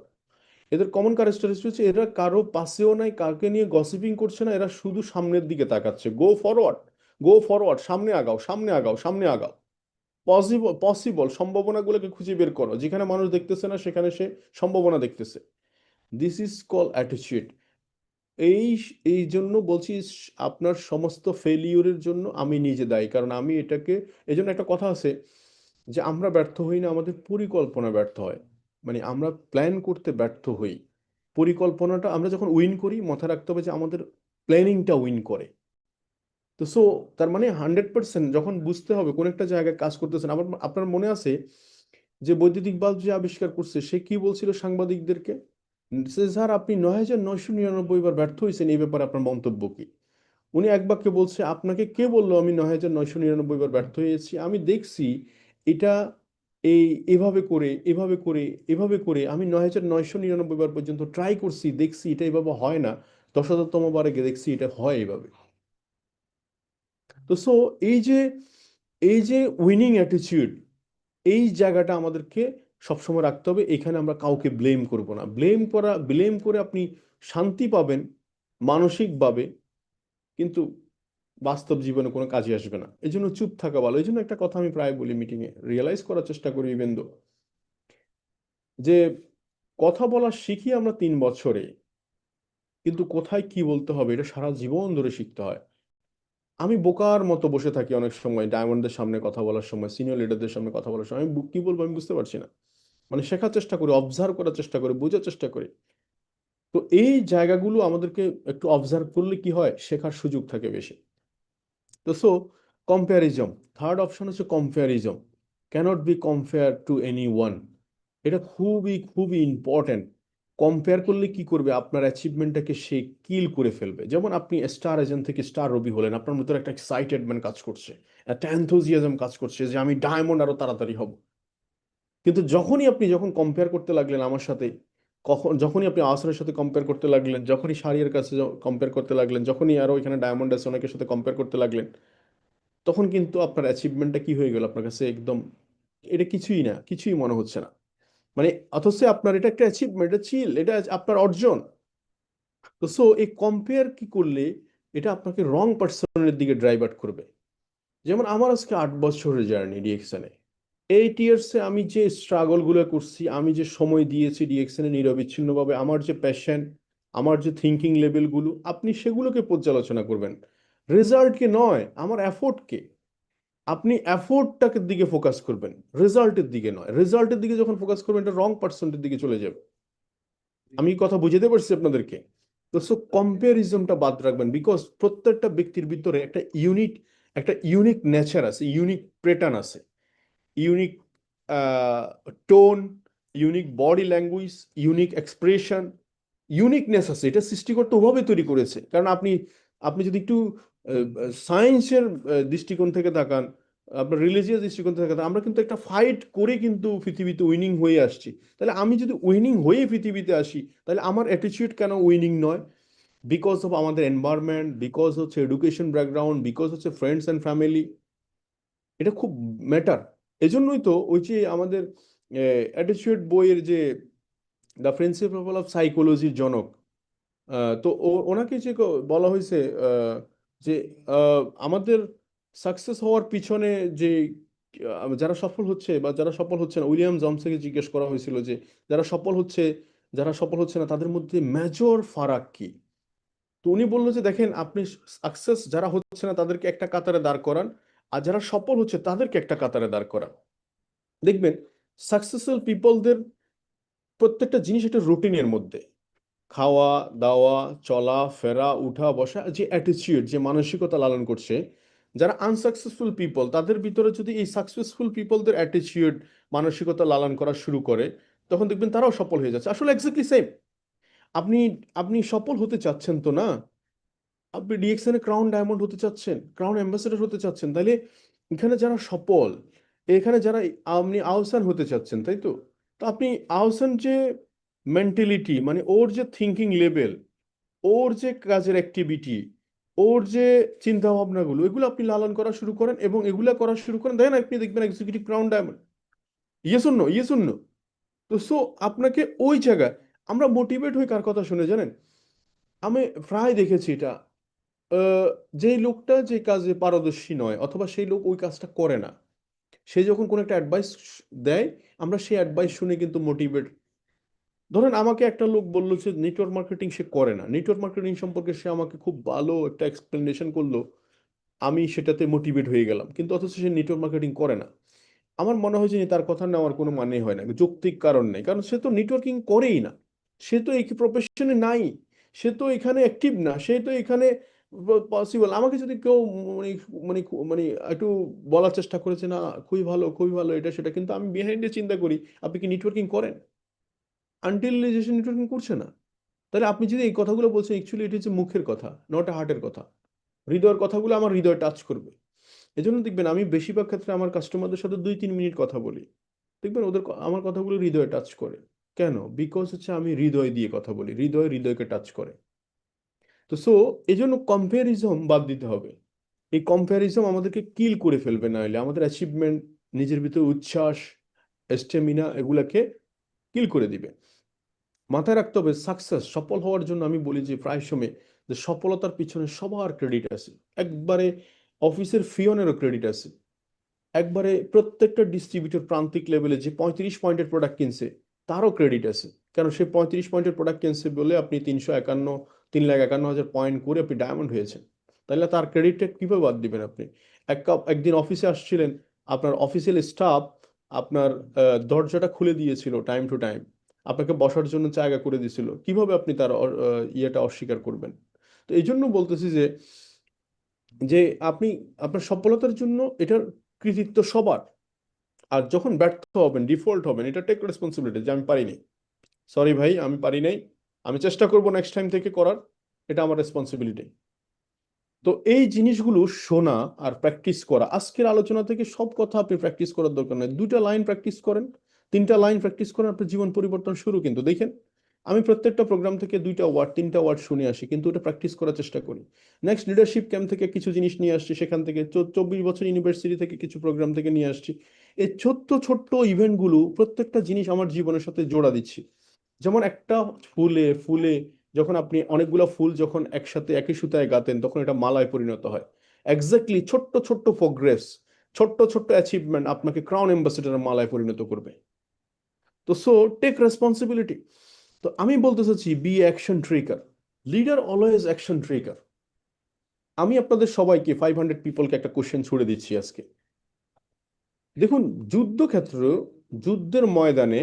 এদের কমন ক্যারেক্টারিস্টিক হচ্ছে এরা কারো পাশেও নাই, কাউকে নিয়ে গসিপিং করছে না, এরা শুধু সামনের দিকে তাকাচ্ছে। গো ফরওয়ার্ড, গো ফরওয়ার্ড, সামনে আগাও, সামনে আগাও, সামনে আগাও। পসিবল সম্ভাবনাগুলোকে খুঁজে বের করো, যেখানে মানুষ দেখতেছে না সেখানে সে সম্ভাবনা দেখতেছে। This is call attitude. এই এই জন্য বলছি, আপনার সমস্ত ফেলিওরের জন্য আমি নিজে দায়ী, কারণ আমি এটাকে, এই জন্য একটা কথা আছে যে আমরা ব্যর্থ হই না, আমাদের পরিকল্পনা ব্যর্থ হয়। মানে আমরা প্ল্যান করতে ব্যর্থ হই, পরিকল্পনাটা আমরা যখন উইন করি, মাথায় রাখতে হবে যে আমাদের প্ল্যানিংটা উইন করে। তো সো তার মানে 100% যখন বুঝতে হবে কোন একটা জায়গায় কাজ করতেছেন। আবার আপনার মনে আছে যে বৈদ্যুতিক বাল্ব যে আবিষ্কার করছে, সে কি বলছিল সাংবাদিকদেরকে? সে, স্যার আপনি 9999 বার ব্যর্থ হয়েছেন, এই ব্যাপারে আপনার মন্তব্য কি? উনি এক বাক্যে বলছে, আপনাকে কে বললো আমি 9999 বার ব্যর্থ হয়েছি? আমি দেখছি এটা এই এভাবে করে, এভাবে করে, এভাবে করে আমি 9999 বার পর্যন্ত ট্রাই করছি, দেখছি এটা এভাবে হয় না, 10,000তম বারে গিয়ে দেখছি এটা হয় এভাবে। তো সো এই যে, এই যে উইনিং অ্যাটিটিউড, এই জায়গাটা আমাদেরকে সবসময় রাখতে হবে। এখানে আমরা কাউকে ব্লেম করব না। ব্লেম করে আপনি শান্তি পাবেন মানসিকভাবে, কিন্তু বাস্তব জীবনে কোনো কাজে আসবে না। এই জন্য চুপ থাকা ভালো। এই জন্য একটা কথা আমি প্রায় বলি মিটিংয়ে, রিয়েলাইজ করার চেষ্টা করি ইভেন দো, যে কথা বলা শিখি আমরা 3 বছরে, কিন্তু কোথায় কি বলতে হবে এটা সারা জীবন ধরে শিখতে হয়। আমি বোকার মতো বসে থাকি অনেক সময় ডায়মন্ডদের সামনে কথা বলার সময়, সিনিয়র লিডারদের সামনে কথা বলার সময়, আমি কি বলবো আমি বুঝতে পারছি না। মানে শেখার চেষ্টা করি, অবজার্ভ করার চেষ্টা করি, বোঝার চেষ্টা করি। তো এই জায়গাগুলো আমাদেরকে একটু অবজার্ভ করলে কি হয়, শেখার সুযোগ থাকে বেশি। তো সো কম্প্যারিজম, থার্ড অপশন হচ্ছে cannot be compare to any one. এটা খুবই খুবই ইম্পর্টেন্ট। কম্পেয়ার করলে কি করবে, আপনার অ্যাচিভমেন্টটাকে সে কিল করে ফেলবে। যেমন আপনি স্টার এজেন্ট থেকে স্টার রবি হলেন, আপনার ভিতরে একটা এক্সাইটেডমেন্ট কাজ করছে, একটা এনথুজিয়াজম কাজ করছে যে আমি ডায়মন্ড আরো তাড়াতাড়ি হব। কিন্তু যখন কম্পেয়ার করতে লাগলেন আমার সাথে, যখনই আপনি আসরের সাথে কম্পেয়ার করতে লাগলেন, যখনই শাড়ির কাছে কম্পেয়ার করতে লাগলেন, যখনই আরো এখানে ডায়মন্ড আছে অনেকের সাথে কম্পেয়ার করতে লাগলেন, তখন কিন্তু আপনার অ্যাচিভমেন্টটা কি হয়ে গেল আপনার কাছে, একদম এটা কিছুই না, কিছুই মনে হচ্ছে না। মানে অথচ আপনার এটা একটা অ্যাচিভমেন্ট, এটা চিল, এটা আপনার অর্জন। তো সো এই কম্পেয়ার কি করলে এটা আপনাকে রং পার্সনের দিকে ড্রাইভার করবে। যেমন আমার আজকে 8 বছরের জার্নি ডিএক্সএনে, 8 ইয়ার্সে আমি যে স্ট্রাগল গুলো করছি, আমি যে সময় দিয়েছি ডিএক্সএনে নিরবিচ্ছিন্নভাবে, আমার যে প্যাশন, আমার যে থিঙ্কিং লেভেলগুলো, আপনি সেগুলোকে পর্যালোচনা করবেন, রেজাল্টকে নয়, আমার এফোর্টকে। আপনি এফোর্টটাকে দিকে ফোকাস করবেন, রেজাল্টের দিকে নয়। রেজাল্টের দিকে যখন ফোকাস করবেন, এটা রং পার্সেন্টের দিকে চলে যাবে। আমি কথা বুঝাতে পারছি আপনাদেরকে? তো সো কম্পারিজনটা বাদ রাখবেন, বিকজ প্রত্যেকটা ব্যক্তির ভিতরে একটা ইউনিক নেচার আছে, ইউনিক প্যাটার্ন আছে, unique tone, unique body language, unique expression, uniqueness আছে। এটা সৃষ্টিকর্তা ওভাবে তৈরি করেছে। কারণ আপনি আপনি যদি একটু সায়েন্সের দৃষ্টিকোণ থেকে তাকান, আপনার রিলিজিয়াস দৃষ্টিকোণ থেকে তাকান, আমরা কিন্তু একটা ফাইট করে কিন্তু পৃথিবীতে উইনিং হয়ে আসছি। তাহলে আমি যদি উইনিং হয়ে পৃথিবীতে আসি, তাহলে আমার অ্যাটিটিউড কেন উইনিং নয়? বিকজ অফ আমাদের এনভায়রনমেন্ট, বিকজ হচ্ছে এডুকেশন ব্যাকগ্রাউন্ড, বিকজ হচ্ছে ফ্রেন্ডস অ্যান্ড ফ্যামিলি। এটা খুব ম্যাটার। এজন্যই তো ওই যে আমাদের অ্যাটিটিউড বইয়ের যে দ্য প্রিন্সিপাল অফ সাইকোলজির জনক, তো ওনাকে যে বলা হয়েছে যে আমাদের সাকসেস হওয়ার পিছনে যে যারা সফল হচ্ছে বা যারা সফল হচ্ছে না, উইলিয়াম জনসনকে জিজ্ঞেস করা হয়েছিল যে যারা সফল হচ্ছে, যারা সফল হচ্ছে না, তাদের মধ্যে মেজর ফারাক কি? তো উনি বললো যে দেখেন, আপনি সাকসেস যারা হচ্ছে না তাদেরকে একটা কাতারে দাঁড় করান, আর যারা সফল হচ্ছে তাদেরকে একটা কাতারে দাঁড় করান। দেখবেন সাকসেসফুল পিপলদের প্রত্যেকটা জিনিস একটা রুটিনের মধ্যে, খাওয়া দাওয়া, চলা ফেরা, উঠা বসা, যে অ্যাটিটিউড, যে মানসিকতা লালন করছে। যারা আনসাকসেসফুল পিপল, তাদের ভিতরে যদি এই সাকসেসফুল পিপলদের অ্যাটিটিউড, মানসিকতা লালন করা শুরু করে, তখন দেখবেন তারাও সফল হয়ে যাচ্ছে। আসলে এক্স্যাক্টলি সেম। আপনি আপনি সফল হতে চাচ্ছেন তো না, আপনি ডিএক্সএন ক্রাউন ডায়মন্ড হতে চাচ্ছেন, ক্রাউন অ্যাম্বাসেডর হতে চাচ্ছেন, তাহলে এখানে যারা সফল, এখানে যারা, আপনি আহসান হতে চাচ্ছেন, তাই তো? তো আপনি আহসান যে মেন্টালিটি, মানে ওর যে থিঙ্কিং লেভেল, ওর যে কাজের অ্যাক্টিভিটি, ওর যে চিন্তা ভাবনাগুলো, এগুলো আপনি লালন করা শুরু করেন এবং এগুলা করা শুরু করেন, দেখেন আপনি দেখবেন এক্সিকিউটিভ ক্রাউন ডায়মন্ড। ইয়ে শূন্য, ইয়ে শূন্য। তো সো আপনাকে ওই জায়গায়, আমরা মোটিভেট হই কার কথা শুনে জানেন? আমি প্রায় দেখেছি এটা, যেই লোকটা যে কাজে পারদর্শী নয়, অথবা সেই লোক ওই কাজটা করে না, সে যখন কোনো একটা অ্যাডভাইস দেয়, আমরা সেই অ্যাডভাইস শুনে কিন্তু মোটিভেট। ধরেন আমাকে একটা লোক বললো যে নেটওয়ার্ক মার্কেটিং সে করে না, নেটওয়ার্ক মার্কেটিং সম্পর্কে সে আমাকে খুব ভালো একটা এক্সপ্লেনেশন করলো, আমি সেটাতে মোটিভেট হয়ে গেলাম, কিন্তু অথচ সে নেটওয়ার্ক মার্কেটিং করে না। আমার মনে হয় যে তার কথা নেওয়ার কোনো মানে হয় না, যৌক্তিক কারণ নেই, কারণ সে তো নেটওয়ার্কিং করেই না, সে তো এই প্রফেশনে নাই, সে তো এখানে অ্যাক্টিভ না, সে তো এখানে পসিবল। আমাকে যদি কেউ মানে মানে মানে একটু বলার চেষ্টা করেছে, না খুবই ভালো, খুবই ভালো, এটা সেটা, কিন্তু আমি বিহাইন্ডে চিন্তা করি, আপনি কি নেটওয়ার্কিং করেন? আনটিল নেটওয়ার্কিং করছে না। তাহলে আপনি যদি এই কথাগুলো বলছেন, অ্যাকচুয়ালি এটা হচ্ছে মুখের কথা, নট হার্টের কথা। হৃদয়ের কথাগুলো আমার হৃদয় টাচ করবে। এজন্য দেখবেন আমি বেশিরভাগ ক্ষেত্রে আমার কাস্টমারদের সাথে 2-3 মিনিট কথা বলি, দেখবেন ওদের আমার কথাগুলো হৃদয়ে টাচ করে। কেন? বিকজ হচ্ছে আমি হৃদয় দিয়ে কথা বলি, হৃদয়কে টাচ করে। তো সো এই জন্য কম্প্যারিজম বাদ দিতে হবে। এই কম্প্যারিজম আমাদেরকে কিল করে ফেলবে, না হলে আমাদের অ্যাচিভমেন্ট, নিজের ভিতরে উচ্ছ্বাস, স্টেমিনা, এগুলাকে কিল করে দিবে। মাথায় রাখতে হবে, সাকসেস, সফল হওয়ার জন্য আমি বলি যে প্রায় সময় যে সফলতার পিছনে সবার ক্রেডিট আছে। একবারে অফিসের ফিওনেরও ক্রেডিট আছে, একবারে প্রত্যেকটা ডিস্ট্রিবিউটর প্রান্তিক লেভেলে যে 35 পয়েন্টের প্রোডাক্ট কিনছে, তারও ক্রেডিট আছে। কারণ সে 35 পয়েন্টের প্রোডাক্ট কিনছে বলে আপনি 3,51,000 পয়েন্ট করে আপনি ডায়মন্ড হয়েছেন। তাহলে তার ক্রেডিটটা কিভাবে বাদ দিবেন আপনি? একদিন অফিসে আসছিলেন, আপনার অফিসিয়াল স্টাফ আপনার দরজাটা খুলে দিয়েছিল টাইম টু টাইম, আপনাকে বসার জন্য জায়গা করে দিয়েছিল, কিভাবে আপনি তার ইয়েটা অস্বীকার করবেন? তো এই জন্য বলতেছি যে আপনি আপনার সফলতার জন্য এটার কৃতিত্ব সবার। আর যখন ব্যর্থ হবেন, ডিফল্ট হবেন, এটা টেক রেসপন্সিবিলিটি যে আমি পারিনি, সরি ভাই, আমি পারি নাই, আমি চেষ্টা করব নেক্সট টাইম থেকে করার, এটা আমার রেসপন্সিবিলিটি। তো এই জিনিসগুলো শোনা আর প্র্যাকটিস করা, আজকের আলোচনা থেকে সব কথা আপনি প্র্যাকটিস করার দরকার নেই, 2টা লাইন প্র্যাকটিস করেন, 3টা লাইন প্র্যাকটিস করেন, আপনার জীবন পরিবর্তন শুরু। কিন্তু দেখেন, আমি প্রত্যেকটা প্রোগ্রাম থেকে 2টা ওয়ার্ড 3টা ওয়ার্ড শুনে আসি, কিন্তু ওটা প্র্যাকটিস করার চেষ্টা করি। নেক্সট লিডারশিপ ক্যাম্প থেকে কিছু জিনিস নিয়ে আসছি, সেখান থেকে 24 বছর ইউনিভার্সিটি থেকে কিছু প্রোগ্রাম থেকে নিয়ে আসছি। এই ছোট্ট ছোট্ট ইভেন্টগুলো প্রত্যেকটা জিনিস আমার জীবনের সাথে জোড়া দিচ্ছি। যেমন একটা ফুলে ফুলে যখন আপনি অনেকগুলো ফুল যখন একসাথে একই সুতায় গাঁথেন, তখন এটা মালায় পরিণত হয়। এক্স্যাক্টলি ছোট্ট ছোট্ট প্রোগ্রেস, ছোট্ট ছোট্ট অ্যাচিভমেন্ট আপনাকে ক্রাউন অ্যাম্বাসেডারের মালায় পরিণত করবে। তো সো টেক রেসপন্সিবিলিটি। তো আমি বলতে চাচ্ছি, B action trekker, leader always action trekker. আমি আপনাদের সবাইকে 500 পিপলকে একটা কোশ্চেন ছুড়ে দিচ্ছি আজকে। দেখুন, যুদ্ধক্ষেত্র, যুদ্ধের ময়দানে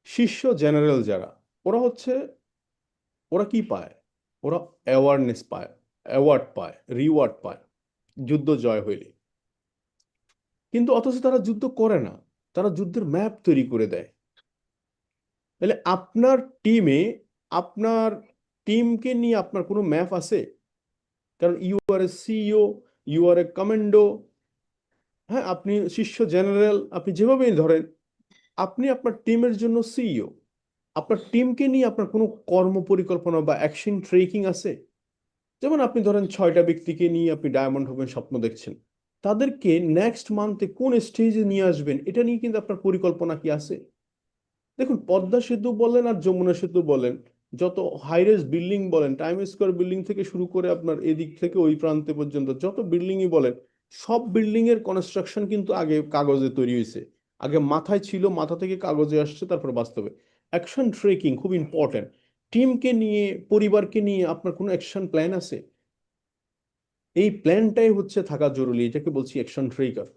শীর্ষ জেনারেল যারা, ওরা কি পায়? ওরা অ্যাওয়ারনেস পায়, অ্যাওয়ার্ড পায়, রিওয়ার্ড পায় যুদ্ধ জয় হইলে। কিন্তু অথচ তারা যুদ্ধ করে না, তারা যুদ্ধের ম্যাপ তৈরি করে দেয়। তাহলে আপনার টিমকে নিয়ে আপনার কোনো ম্যাপ আছে? কারণ you are a CEO, you are a commando, হ্যাঁ, আপনি শীর্ষ জেনারেল, আপনি যেভাবেই ধরেন, আপনি আপনার টিমের জন্য সিইও। আপনার টিমকে নিয়ে আপনার কোনো কর্ম পরিকল্পনা বা অ্যাকশন ট্রেকিং আছে? যেমন আপনি ধরেন 6টা ব্যক্তিকে নিয়ে আপনি ডায়মন্ড হবেন স্বপ্ন দেখছেন, তাদেরকে নেক্সট মান্থে কোন স্টেজে নিয়ে আসবেন, এটা নিয়ে কিন্তু আপনার পরিকল্পনা কি আছে? দেখুন, পদ্মা সেতু বলেন আর যমুনা সেতু বলেন, যত হাইরেস্ট বিল্ডিং বলেন, টাইম স্কোয়ার বিল্ডিং থেকে শুরু করে আপনার এদিক থেকে ওই প্রান্তে পর্যন্ত যত বিল্ডিংই বলেন, সব বিল্ডিং এর কনস্ট্রাকশন কিন্তু আগে কাগজে তৈরি হয়েছে, আগে মাথায় ছিল, মাথা থেকে কাগজে আসছে, তারপর বাস্তবে। অ্যাকশন ট্রেকিং খুব ইম্পর্টেন্ট। টিমকে নিয়ে, পরিবারকে নিয়ে আপনার কোনো অ্যাকশন প্ল্যান আছে? এই প্ল্যানটাই হচ্ছে থাকা জরুরি, এটাকে বলছি অ্যাকশন ট্রেকার।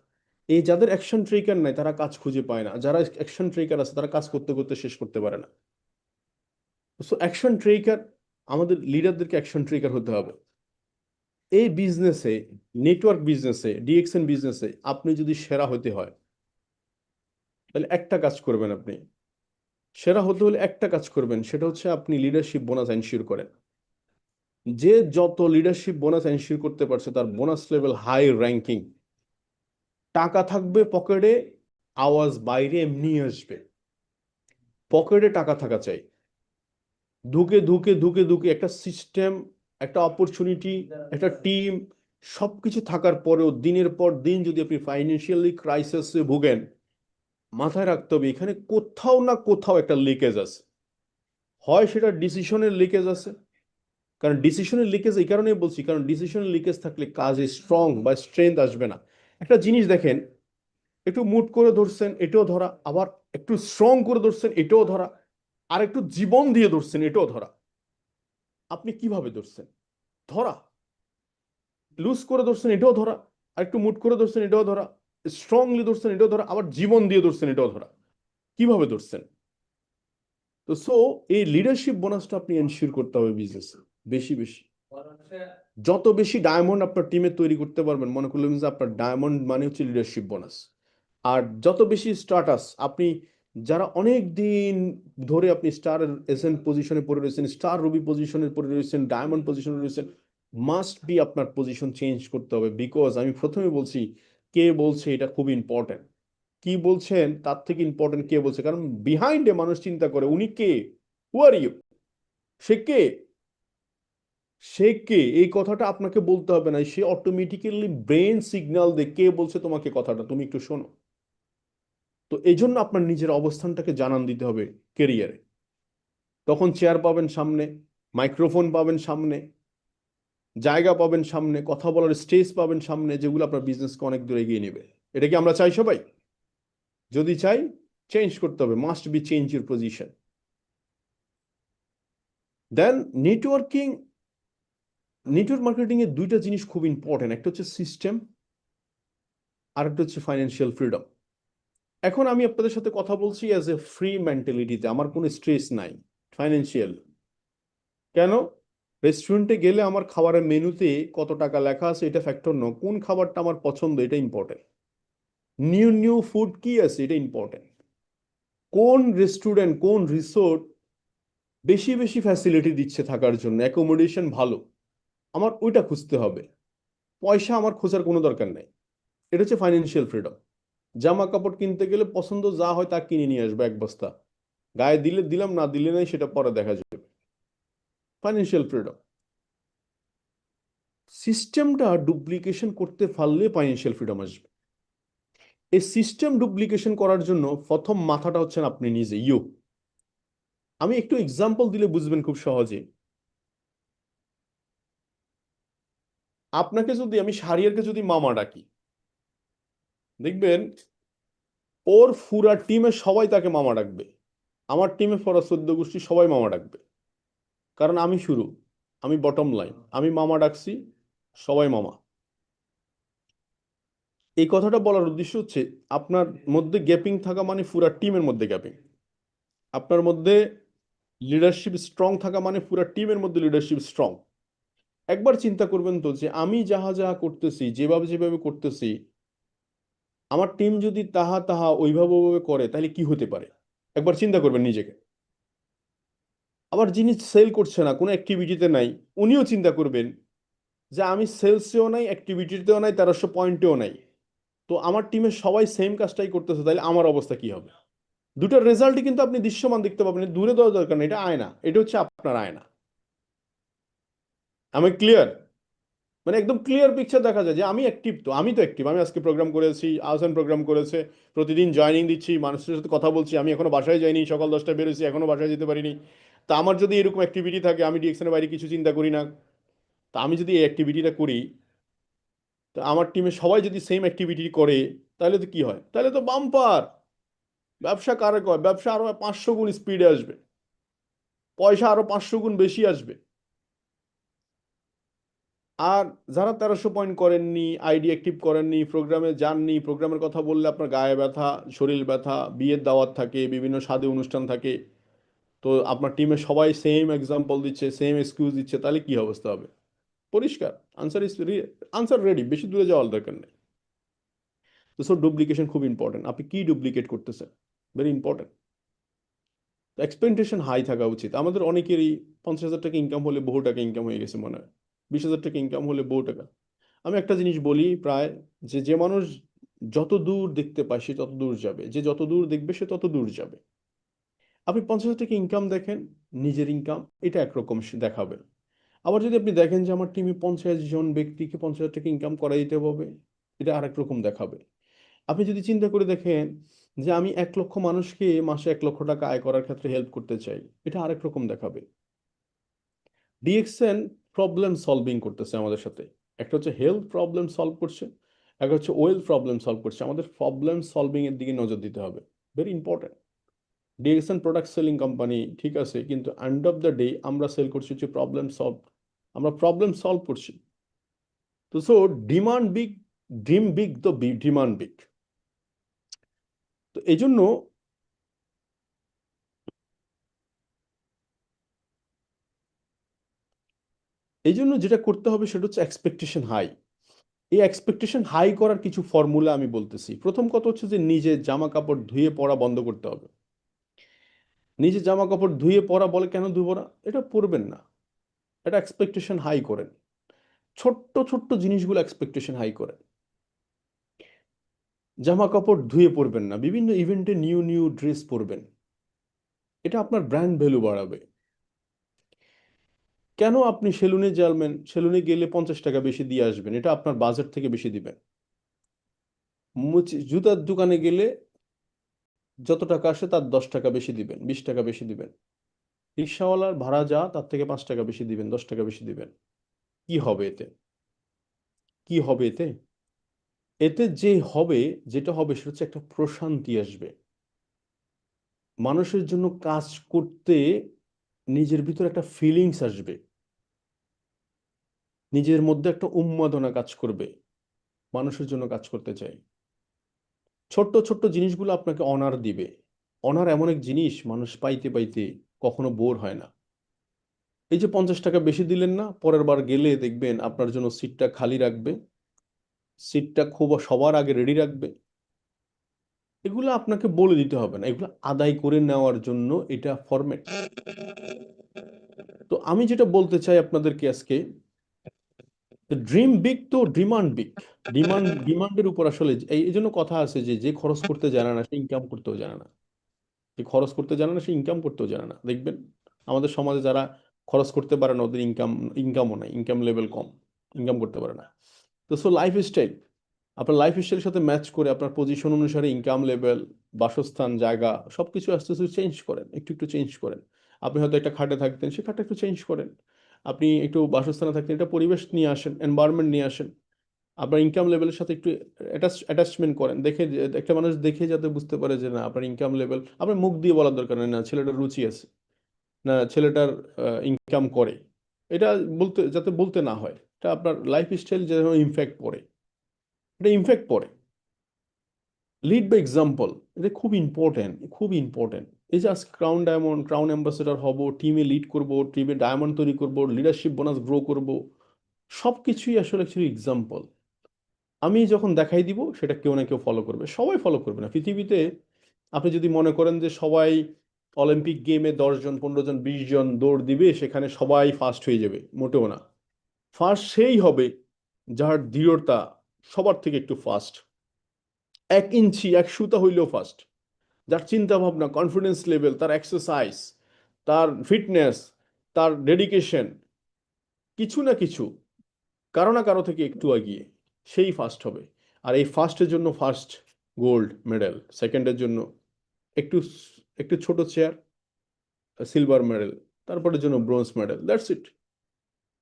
এই যাদের অ্যাকশন ট্রেকার নাই, তারা কাজ খুঁজে পায় না, যারা অ্যাকশন ট্রেকার আছে তারা কাজ করতে করতে শেষ করতে পারে না। সো অ্যাকশন ট্রেকার, আমাদের লিডারদেরকে অ্যাকশন ট্রেকার হতে হবে। এই বিজনেসে, নেটওয়ার্ক বিজনেসে, ডিএক্সএন বিজনেসে আপনি যদি সেরা হতে হয়, তাহলে একটা কাজ করবেন। আপনি সেরা হতে হলে একটা কাজ করবেন, সেটা হচ্ছে আপনি লিডারশিপ বোনাস এনশিওর করেন। যে যত লিডারশিপ বোনাস এনশিওর করতে পারছে, তার বোনাস লেভেল হাই র্যাঙ্কিং, টাকা থাকবে পকেটে, আওয়াজ বাইরে এমনি আসবে। পকেটে টাকা থাকা চাই, ধুকে ধুকে ধুকে ধুকে একটা সিস্টেম, একটা অপরচুনিটি, একটা টিম, সবকিছু থাকার পরেও দিনের পর দিন যদি আপনি ফাইন্যান্সিয়ালি ক্রাইসিসে ভুগেন, মাথায় রাখতে হবে এখানে কোথাও না কোথাও একটা লিকেজ আছে। হয় সেটা ডিসিশনের লিকেজ আছে, কারণ ডিসিশনের লিকেজ এই কারণেই বলছি, কারণ ডিসিশনের লিকেজ থাকলে কাজে স্ট্রং বা স্ট্রেংথ আসবে না। একটা জিনিস দেখেন, একটু মুট করে ধরছেন, এটাও ধরা, আবার একটু স্ট্রং করে ধরছেন, এটাও ধরা, আর একটু জীবন দিয়ে ধরছেন, এটাও ধরা। আপনি কিভাবে ধরছেন? ধরা। লুজ করে ধরছেন, এটাও ধরা, আর একটু মুট করে ধরছেন, এটাও ধরা, স্ট্রংলি ধরছেন, এটাও ধরা, আবার জীবন দিয়ে ধরছেন, এটাও ধরা। কিভাবে ধরছেন? তো সো এই লিডারশিপ বোনাসটা আপনি এনশিওর করতে হবে বিজনেসে বেশি বেশি। যত বেশি ডায়মন্ড আপনার টিমে তৈরি করতে পারবেন, মনে করলেন যে আপনার ডায়মন্ড মানে হচ্ছে লিডারশিপ বোনাস। আর যত বেশি স্টার্টাস আপনি, যারা অনেক দিন ধরে আপনি স্টার এসেন্ট পজিশনে পড়ে রয়েছেন, স্টার রুবি পজিশনে পড়ে রয়েছেন, ডায়মন্ড পজিশনে রয়েছেন, মাস্ট বি আপনার পজিশন চেঞ্জ করতে হবে। বিকজ আমি প্রথমে বলছি, কে বলছে এটা খুব ইম্পর্টেন্ট। কি বলছেন তার থেকে ইম্পর্টেন্ট কে বলছে, কারণ বিহাইন্ডে মানুষ চিন্তা করে উনি কে, হু আর ইউ, সে কে, সে কে, এই কথাটা আপনাকে বলতে হবে না, সে অটোমেটিক্যালি ব্রেন সিগন্যাল দিয়ে কে বলছে তোমাকে কথাটা, তুমি একটু শোনো। তো এই জন্য আপনার নিজের অবস্থানটাকে জানান দিতে হবে কেরিয়ারে। তখন চেয়ার পাবেন সামনে, মাইক্রোফোন পাবেন সামনে, জায়গা পাবেন সামনে, কথা বলার স্টেজ পাবেন সামনে, যেগুলো আপনার বিজনেসকে অনেক দূর এগিয়ে নেবে। এটা কি আমরা চাই সবাই? যদি চাই, চেঞ্জ করতে হবে, must be change your position. Then networking, network marketing এর 2টা জিনিস খুব ইম্পর্টেন্ট, একটা হচ্ছে সিস্টেম, আর একটা হচ্ছে ফাইন্যান্সিয়াল ফ্রিডম। এখন আমি আপনাদের সাথে কথা বলছি অ্যাজ এ ফ্রি মেন্টালিটিতে, আমার কোনো স্ট্রেস নাই ফাইন্যান্সিয়াল। কেন? রেস্টুরেন্টে গেলে আমার খাবারের মেনুতে কত টাকা লেখা আছে এটা ফ্যাক্টর নয়, কোন খাবারটা আমার পছন্দ এটা ইম্পর্টেন্ট। নিউ নিউ ফুড কি আছে এটা ইম্পর্টেন্ট। কোন রেস্টুরেন্ট, কোন রিসোর্ট বেশি বেশি ফ্যাসিলিটি দিচ্ছে থাকার জন্য, অ্যাকোমোডেশন ভালো, আমার ওইটা খুঁজতে হবে। পয়সা আমার খোঁজার কোনো দরকার নেই। এটা হচ্ছে ফাইন্যান্সিয়াল ফ্রিডম। জামা কাপড় কিনতে গেলে পছন্দ যা হয় তা কিনে নিয়ে আসবে এক বস্তা, গায়ে দিলে দিলাম, না দিলে নাই, সেটা পরে দেখা যাবে। Financial freedom. সিস্টেমটা ডুপ্লিকেশন করতে পারলে ফাইন্যান্সিয়াল ফ্রিডম আসবে। এই সিস্টেম ডুপ্লিকেশন করার জন্য প্রথম মাথাটা হচ্ছেন আপনি নিজে, ইউ। আমি একটু এক্সাম্পল দিলে বুঝবেন খুব সহজে। আপনাকে যদি আমি শাহরিয়ারকে যদি মামা ডাকি, দেখবেন ওর পুরা টিমে সবাই তাকে মামা ডাকবে। আমার টিমে পড়া 14 গোষ্ঠী সবাই মামা ডাকবে, কারণ আমি শুরু, আমি বটম লাইন, আমি মামা ডাকছি, সবাই মামা। এই কথাটা বলার উদ্দেশ্য হচ্ছে আপনার মধ্যে গ্যাপিং থাকা মানে পুরা টিমের মধ্যে গ্যাপিং। আপনার মধ্যে লিডারশিপ স্ট্রং থাকা মানে পুরা টিমের মধ্যে লিডারশিপ স্ট্রং। একবার চিন্তা করবেন তো যে আমি যাহা যাহা করতেছি, যেভাবে যেভাবে করতেছি, আমার টিম যদি তাহা তাহা ওইভাবে ওইভাবে করে, তাহলে কি হতে পারে? একবার চিন্তা করবেন নিজেকে। আবার যিনি সেল করছে না, কোনো অ্যাক্টিভিটিতে নাই, উনিও চিন্তা করবেন যে আমি সেলসেও নাই, অ্যাক্টিভিটিতেও নাই, 1300 পয়েন্টেও নাই, তো আমার টিমের সবাই সেম কাজটাই করতেছে, তাহলে আমার অবস্থা কি হবে? দুটোর রেজাল্টই কিন্তু আপনি দৃশ্যমান দেখতে পাবেন, দূরে দেওয়া দরকার নেই, এটা আয়না, এটা হচ্ছে আপনার আয়না। আমি ক্লিয়ার? মানে একদম ক্লিয়ার পিকচার দেখা যায় যে আমি অ্যাক্টিভ, তো আমি তো অ্যাক্টিভ, আমি আজকে প্রোগ্রাম করেছি, আহসান প্রোগ্রাম করেছে, প্রতিদিন জয়েনিং দিচ্ছি, মানুষের সাথে কথা বলছি, আমি এখনো বাসায় যাইনি, সকাল 10টায় বেরোছি, এখনো বাসায় যেতে পারিনি। তা আমার যদি এরকম অ্যাক্টিভিটি থাকে, আমি ডিএক্সনের বাইরে কিছু চিন্তা করি না, তা আমি যদি এই অ্যাক্টিভিটিটা করি, তো আমার টিমে সবাই যদি সেম অ্যাক্টিভিটি করে, তাহলে তো কি হয়? তাহলে তো বাম্পার ব্যবসা। কারে কয়? ব্যবসা আরো 500 গুণ স্পিডে আসবে, পয়সা আরো 500 গুণ বেশি আসবে। আর যারা 1300 পয়েন্ট করেননি, আইডি অ্যাক্টিভ করেননি, প্রোগ্রামে যাননি, প্রোগ্রামের কথা বললে আপনার গায়ে ব্যথা, শরীর ব্যথা, বিয়ের দাওয়াত থাকে, বিভিন্ন স্বাদে অনুষ্ঠান থাকে, তো আপনার টিমে সবাই সেম এক্সাম্পল দিচ্ছে, সেম এক্সকিউজ দিচ্ছে, তাহলে কি অবস্থা হবে? পরিষ্কার আনসার রেডি, বেশি দূরে যাওয়ার দরকার নেই। তো সো ডুপ্লিকেশন খুব ইম্পর্টেন্ট। আপনি কি ডুপ্লিকেট করতেছেন, ভেরি ইম্পর্টেন্ট। এক্সপেকটেশন হাই থাকা উচিত। আমাদের অনেকেরই 50,000 টাকা ইনকাম হলে বহু টাকা ইনকাম হয়ে গেছে মনে হয়, 20,000 টাকা ইনকাম হলে বহু টাকা। আমি একটা জিনিস বলি প্রায়, যে যে মানুষ যত দূর দেখতে পায় সে তত দূর যাবে, যে যত দূর দেখবে সে তত দূর যাবে। আপনি 50,000 টাকা ইনকাম দেখেন, নিজের ইনকাম, এটা একরকম দেখাবে। আবার যদি আপনি দেখেন যে আমার টিমে 50 জন ব্যক্তিকে 50,000 টাকা ইনকাম করা দিতে হবে, এটা আরেক রকম দেখাবে। আপনি যদি চিন্তা করে দেখেন যে আমি 1 লক্ষ মানুষকে মাসে 1 লক্ষ টাকা আয় করার ক্ষেত্রে হেল্প করতে চাই, এটা আরেক রকম দেখাবে। ডিএক্সএন প্রবলেম সলভিং করতেছে আমাদের সাথে। একটা হচ্ছে হেলথ প্রবলেম সলভ করছে, একটা হচ্ছে ওয়েলথ প্রবলেম সলভ করছে। আমাদের প্রবলেম সলভিং এর দিকে নজর দিতে হবে, very important. DXN product selling company, ঠিক আছে, কিন্তু এন্ড অফ দ্য ডে আমরা সেল করছি হচ্ছে প্রবলেম সলভ। আমরা প্রবলেম সলভ করছি। তো so demand big, dream big, তো ডিমান্ড বিগ। তো এই জন্য যেটা করতে হবে সেটা হচ্ছে এক্সপেকটেশন হাই। এই এক্সপেকটেশন হাই করার কিছু ফর্মুলা আমি বলতেছি। প্রথম কথা হচ্ছে যে নিজের জামা কাপড় ধুয়ে পরা বন্ধ করতে হবে। নিজে জামা কাপড় ধুয়ে পরা, বলে কেন ধুবো না, এটা পরবেন না, এটা এক্সপেকটেশন হাই করেন। ছোট্ট ছোট্ট জিনিসগুলো এক্সপেকটেশন হাই করেন। জামা কাপড় ধুয়ে পরবেন না, বিভিন্ন ইভেন্টে নিউ নিউ ড্রেস পরবেন, এটা আপনার ব্র্যান্ড ভ্যালু বাড়াবে। কেন আপনি সেলুনে যাবেন, সেলুনে গেলে 50 টাকা বেশি দিয়ে আসবেন, এটা আপনার বাজেট থেকে বেশি দিবেন। জুতার দোকানে গেলে যত টাকা আসে তার 10 টাকা বেশি দিবেন, 20 টাকা বেশি দিবেন। রিক্সাওয়ালার ভাড়া যা তার থেকে 5 টাকা বেশি দিবেন, 10 টাকা বেশি দিবেন। কি হবে এতে? কি হবে এতে? এতে যে হবে, যেটা হবে সেটা হচ্ছে একটা প্রশান্তি আসবে। মানুষের জন্য কাজ করতে নিজের ভিতরে একটা ফিলিংস আসবে, নিজের মধ্যে একটা উন্মাদনা কাজ করবে, মানুষের জন্য কাজ করতে চাই। ছোট্ট ছোট্ট জিনিসগুলো আপনাকে অনার দিবে। অনার এমন এক জিনিস, মানুষ পাইতে পাইতে কখনো বোর হয় না। এই যে 50 টাকা বেশি দিলেন না, পরের বার গেলে দেখবেন আপনার জন্য সিটটা খালি রাখবে, সিটটা খুব সবার আগে রেডি রাখবে। এগুলো আপনাকে বলে দিতে হবে না, এগুলো আদায় করে নেওয়ার জন্য এটা ফরম্যাট। তো আমি যেটা বলতে চাই আপনাদেরকে আজকে, ড্রিম বিগ তো ডিমান্ড বিগ। ডিমান্ডের উপর আসলে এই জন্য কথা আছে যে যে খরচ করতে জানে না সে ইনকাম করতেও জানে না, যে খরচ করতে জানে না সে ইনকাম করতেও জানে না। দেখবেন আমাদের সমাজে যারা খরচ করতে পারে না ওদের ইনকামও নাই, ইনকাম লেভেল কম, ইনকাম করতে পারে না। তো লাইফস্টাইল, আপনার লাইফস্টাইলের সাথে ম্যাচ করে আপনার পজিশন অনুসারে ইনকাম লেভেল, বাসস্থান, জায়গা সবকিছু আস্তে আস্তে চেঞ্জ করেন, একটু একটু চেঞ্জ করেন। আপনি হয়তো একটা খাটে থাকতেন, সে খাটটা একটু চেঞ্জ করেন। আপনি একটু বাসস্থানে থাকতেন, একটা পরিবেশ নিয়ে আসেন, এনভায়রনমেন্ট নিয়ে আসেন। আপনার ইনকাম লেভেলের সাথে একটু অ্যাটাচমেন্ট করেন, দেখে একটা মানুষ দেখে যাতে বুঝতে পারে যে না আপনার ইনকাম লেভেল, আপনার মুখ দিয়ে বলার দরকার নেই না ছেলেটার রুচি আছে, না ছেলেটার ইনকাম করে, এটা বলতে যাতে বলতে না হয়, এটা আপনার লাইফস্টাইল যেন ইমপ্যাক্ট পড়ে, এটা ইমপ্যাক্ট পড়ে। লিড বাই এক্সাম্পল, এটা খুব ইম্পর্টেন্ট, খুব ইম্পর্টেন্ট। এই যে আজকে ক্রাউন অ্যাম্বাসেডর হব, টিমে লিড করব, টিমে ডায়মন্ড তৈরি করব, লিডারশিপ বোনাস গ্রো করব, সব কিছুই আসলে অ্যাকচুয়ালি এক্সাম্পল। আমি যখন দেখাই দিব সেটা কেউ না কেউ ফলো করবে, সবাই ফলো করবে না পৃথিবীতে। আপনি যদি মনে করেন যে সবাই অলিম্পিক গেমে 10 জন 15 জন 20 জন দৌড় দিবে সেখানে সবাই ফার্স্ট হয়ে যাবে, মোটেও না। ফার্স্ট সেই হবে যার দৃঢ়তা সবার থেকে একটু ফার্স্ট, 1 ইঞ্চি 1 সুতা হইলেও ফার্স্ট, যার চিন্তা ভাবনা, কনফিডেন্স লেভেল, তার এক্সারসাইজ, তার ফিটনেস, তার ডেডিকেশন, কিছু না কিছু কারো না কারো থেকে একটু এগিয়ে, সেই ফার্স্ট হবে। আর এই ফার্স্টের জন্য ফার্স্ট গোল্ড মেডেল, সেকেন্ডের জন্য একটু একটু ছোট চেয়ার সিলভার মেডেল, তারপরের জন্য ব্রোঞ্জ মেডেল, দ্যাটস ইট।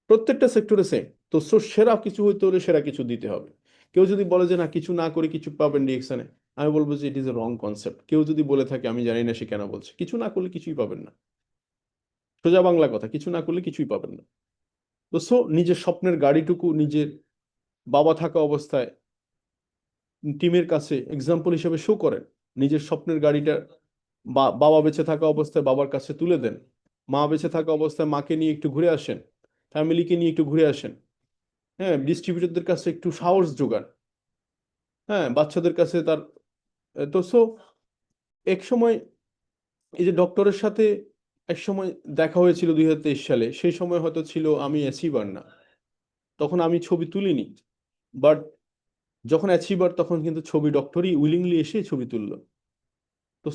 প্রত্যেকটা সেক্টরে সেম। তো সেরা কিছু হইতে হলে সেরা কিছু দিতে হবে। কেউ যদি বলে যে না কিছু না করে কিছু পাবেন ডিএকশনে, আমি বলবো যে it is a wrong concept. কেউ যদি বলে থাকে আমি জানি না সে কেন বলছে, কিছু না করলে কিছুই পাবেন না, সোজা বাংলা কথা, কিছু না করলে কিছুই পাবেন না। তো নিজের স্বপ্নের গাড়িটুকু নিজের বাবা থাকা অবস্থায় টিমের কাছে এক্সাম্পল হিসেবে শো করেন, নিজের স্বপ্নের গাড়িটা বাবা বেঁচে থাকা অবস্থায় বাবার কাছে তুলে দেন, মা বেঁচে থাকা অবস্থায় মাকে নিয়ে একটু ঘুরে আসেন, ফ্যামিলিকে নিয়ে একটু ঘুরে আসেন। হ্যাঁ, ডিস্ট্রিবিউটরদের কাছে একটু সাহস যোগান, হ্যাঁ বাচ্চাদের কাছে তার। তো এক সময় এই যে ডক্টরের সাথে এক সময় দেখা হয়েছিল 2023 সালে, সেই সময় হয়তো ছিল আমি অ্যাচিভার না, তখন আমি ছবি তুলিনি, বাট যখন অ্যাচিভার তখন কিন্তু ছবি ডক্টরই উইলিংলি এসে ছবি তুললো। তো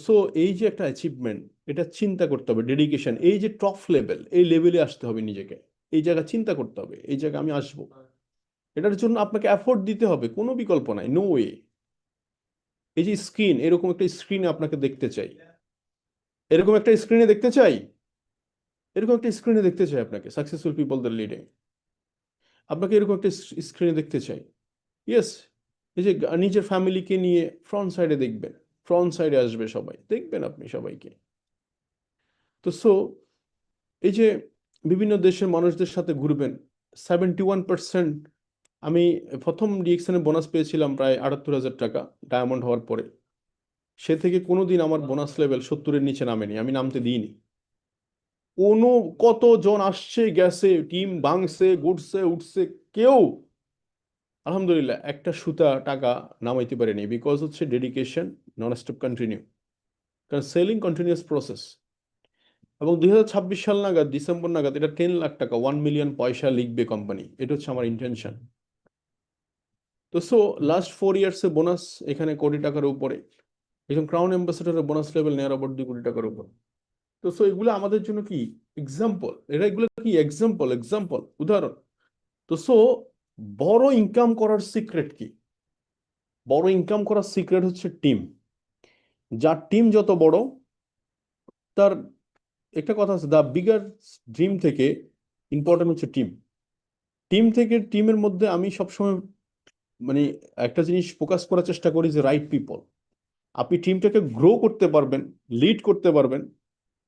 এই যে একটা অ্যাচিভমেন্ট, এটা চিন্তা করতে হবে, ডেডিকেশন, এই যে টপ লেভেল, এই লেভেলে আসতে হবে নিজেকে, এই জায়গা চিন্তা করতে হবে, এই জায়গায় আমি আসবো, এটার জন্য আপনাকে এফোর্ট দিতে হবে, কোনো বিকল্প নাই, নো ওয়ে। এই যে স্ক্রিন, এরকম একটা স্ক্রিনে আপনাকে দেখতে চাই, এরকম একটা স্ক্রিনে দেখতে চাই, এরকম একটা স্ক্রিনে দেখতে চাই আপনাকে, সাকসেসফুল পিপলদের লিডে আপনাকে এরকম একটা স্ক্রিনে দেখতে চাই। ইয়েস, এই যে নিজের ফ্যামিলিকে নিয়ে ফ্রন্ট সাইডে দেখবেন, ফ্রন্ট সাইডে আসবে সবাই, দেখবেন আপনি সবাইকে। তো এই যে বিভিন্ন দেশের মানুষদের সাথে ঘুরবেন, 71%। আমি প্রথম ডিএকশনে বোনাস পেয়েছিলাম প্রায় 78,000 টাকা ডায়মন্ড হওয়ার পরে, সে থেকে কোনোদিন আমার বোনাস লেভেল 70-এর নিচে নামেনি, আমি নামতে দিইনি। কতজন আসছে গেছে, টিম ভাঙছে, গুটছে উঠছে, কেউ আলহামদুলিল্লাহ একটা সুতা টাকা নামাইতে পারেনি, বিকজ হচ্ছে ডেডিকেশন, নন স্টপ কন্টিনিউ, কারণ সেলিং কন্টিনিউয়াস প্রসেস। এবং 2026 সাল নাগাদ, ডিসেম্বর নাগাদ এটা 10 লাখ টাকা, 1 মিলিয়ন পয়সা লিখবে কোম্পানি, এটা হচ্ছে আমার ইন্টেনশন। তো লাস্ট 4 ইয়ার্সে বোনাস এখানে কোটি টাকার উপরে, একজন ক্রাউন অ্যাম্বাসেডরের বোনাস লেভেল নেয়ার অ্যাবাউট 2 কোটি টাকার উপর। তো এগুলো আমাদের জন্য কি এক্সাম্পল, এগুলো কি এক্সাম্পল উদাহরণ। তো বড় ইনকাম করার সিক্রেট কি? বড় ইনকাম করার সিক্রেট হচ্ছে টিম। যার টিম যত বড়, তার একটা কথা আছে, দ্য বিগার ড্রিম থেকে ইম্পর্টেন্ট হচ্ছে টিম। টিমের মধ্যে আমি সবসময় মানে একটা জিনিস ফোকাস করার চেষ্টা করি যে রাইট পিপল। আপনি টিমটাকে গ্রো করতে পারবেন, লিড করতে পারবেন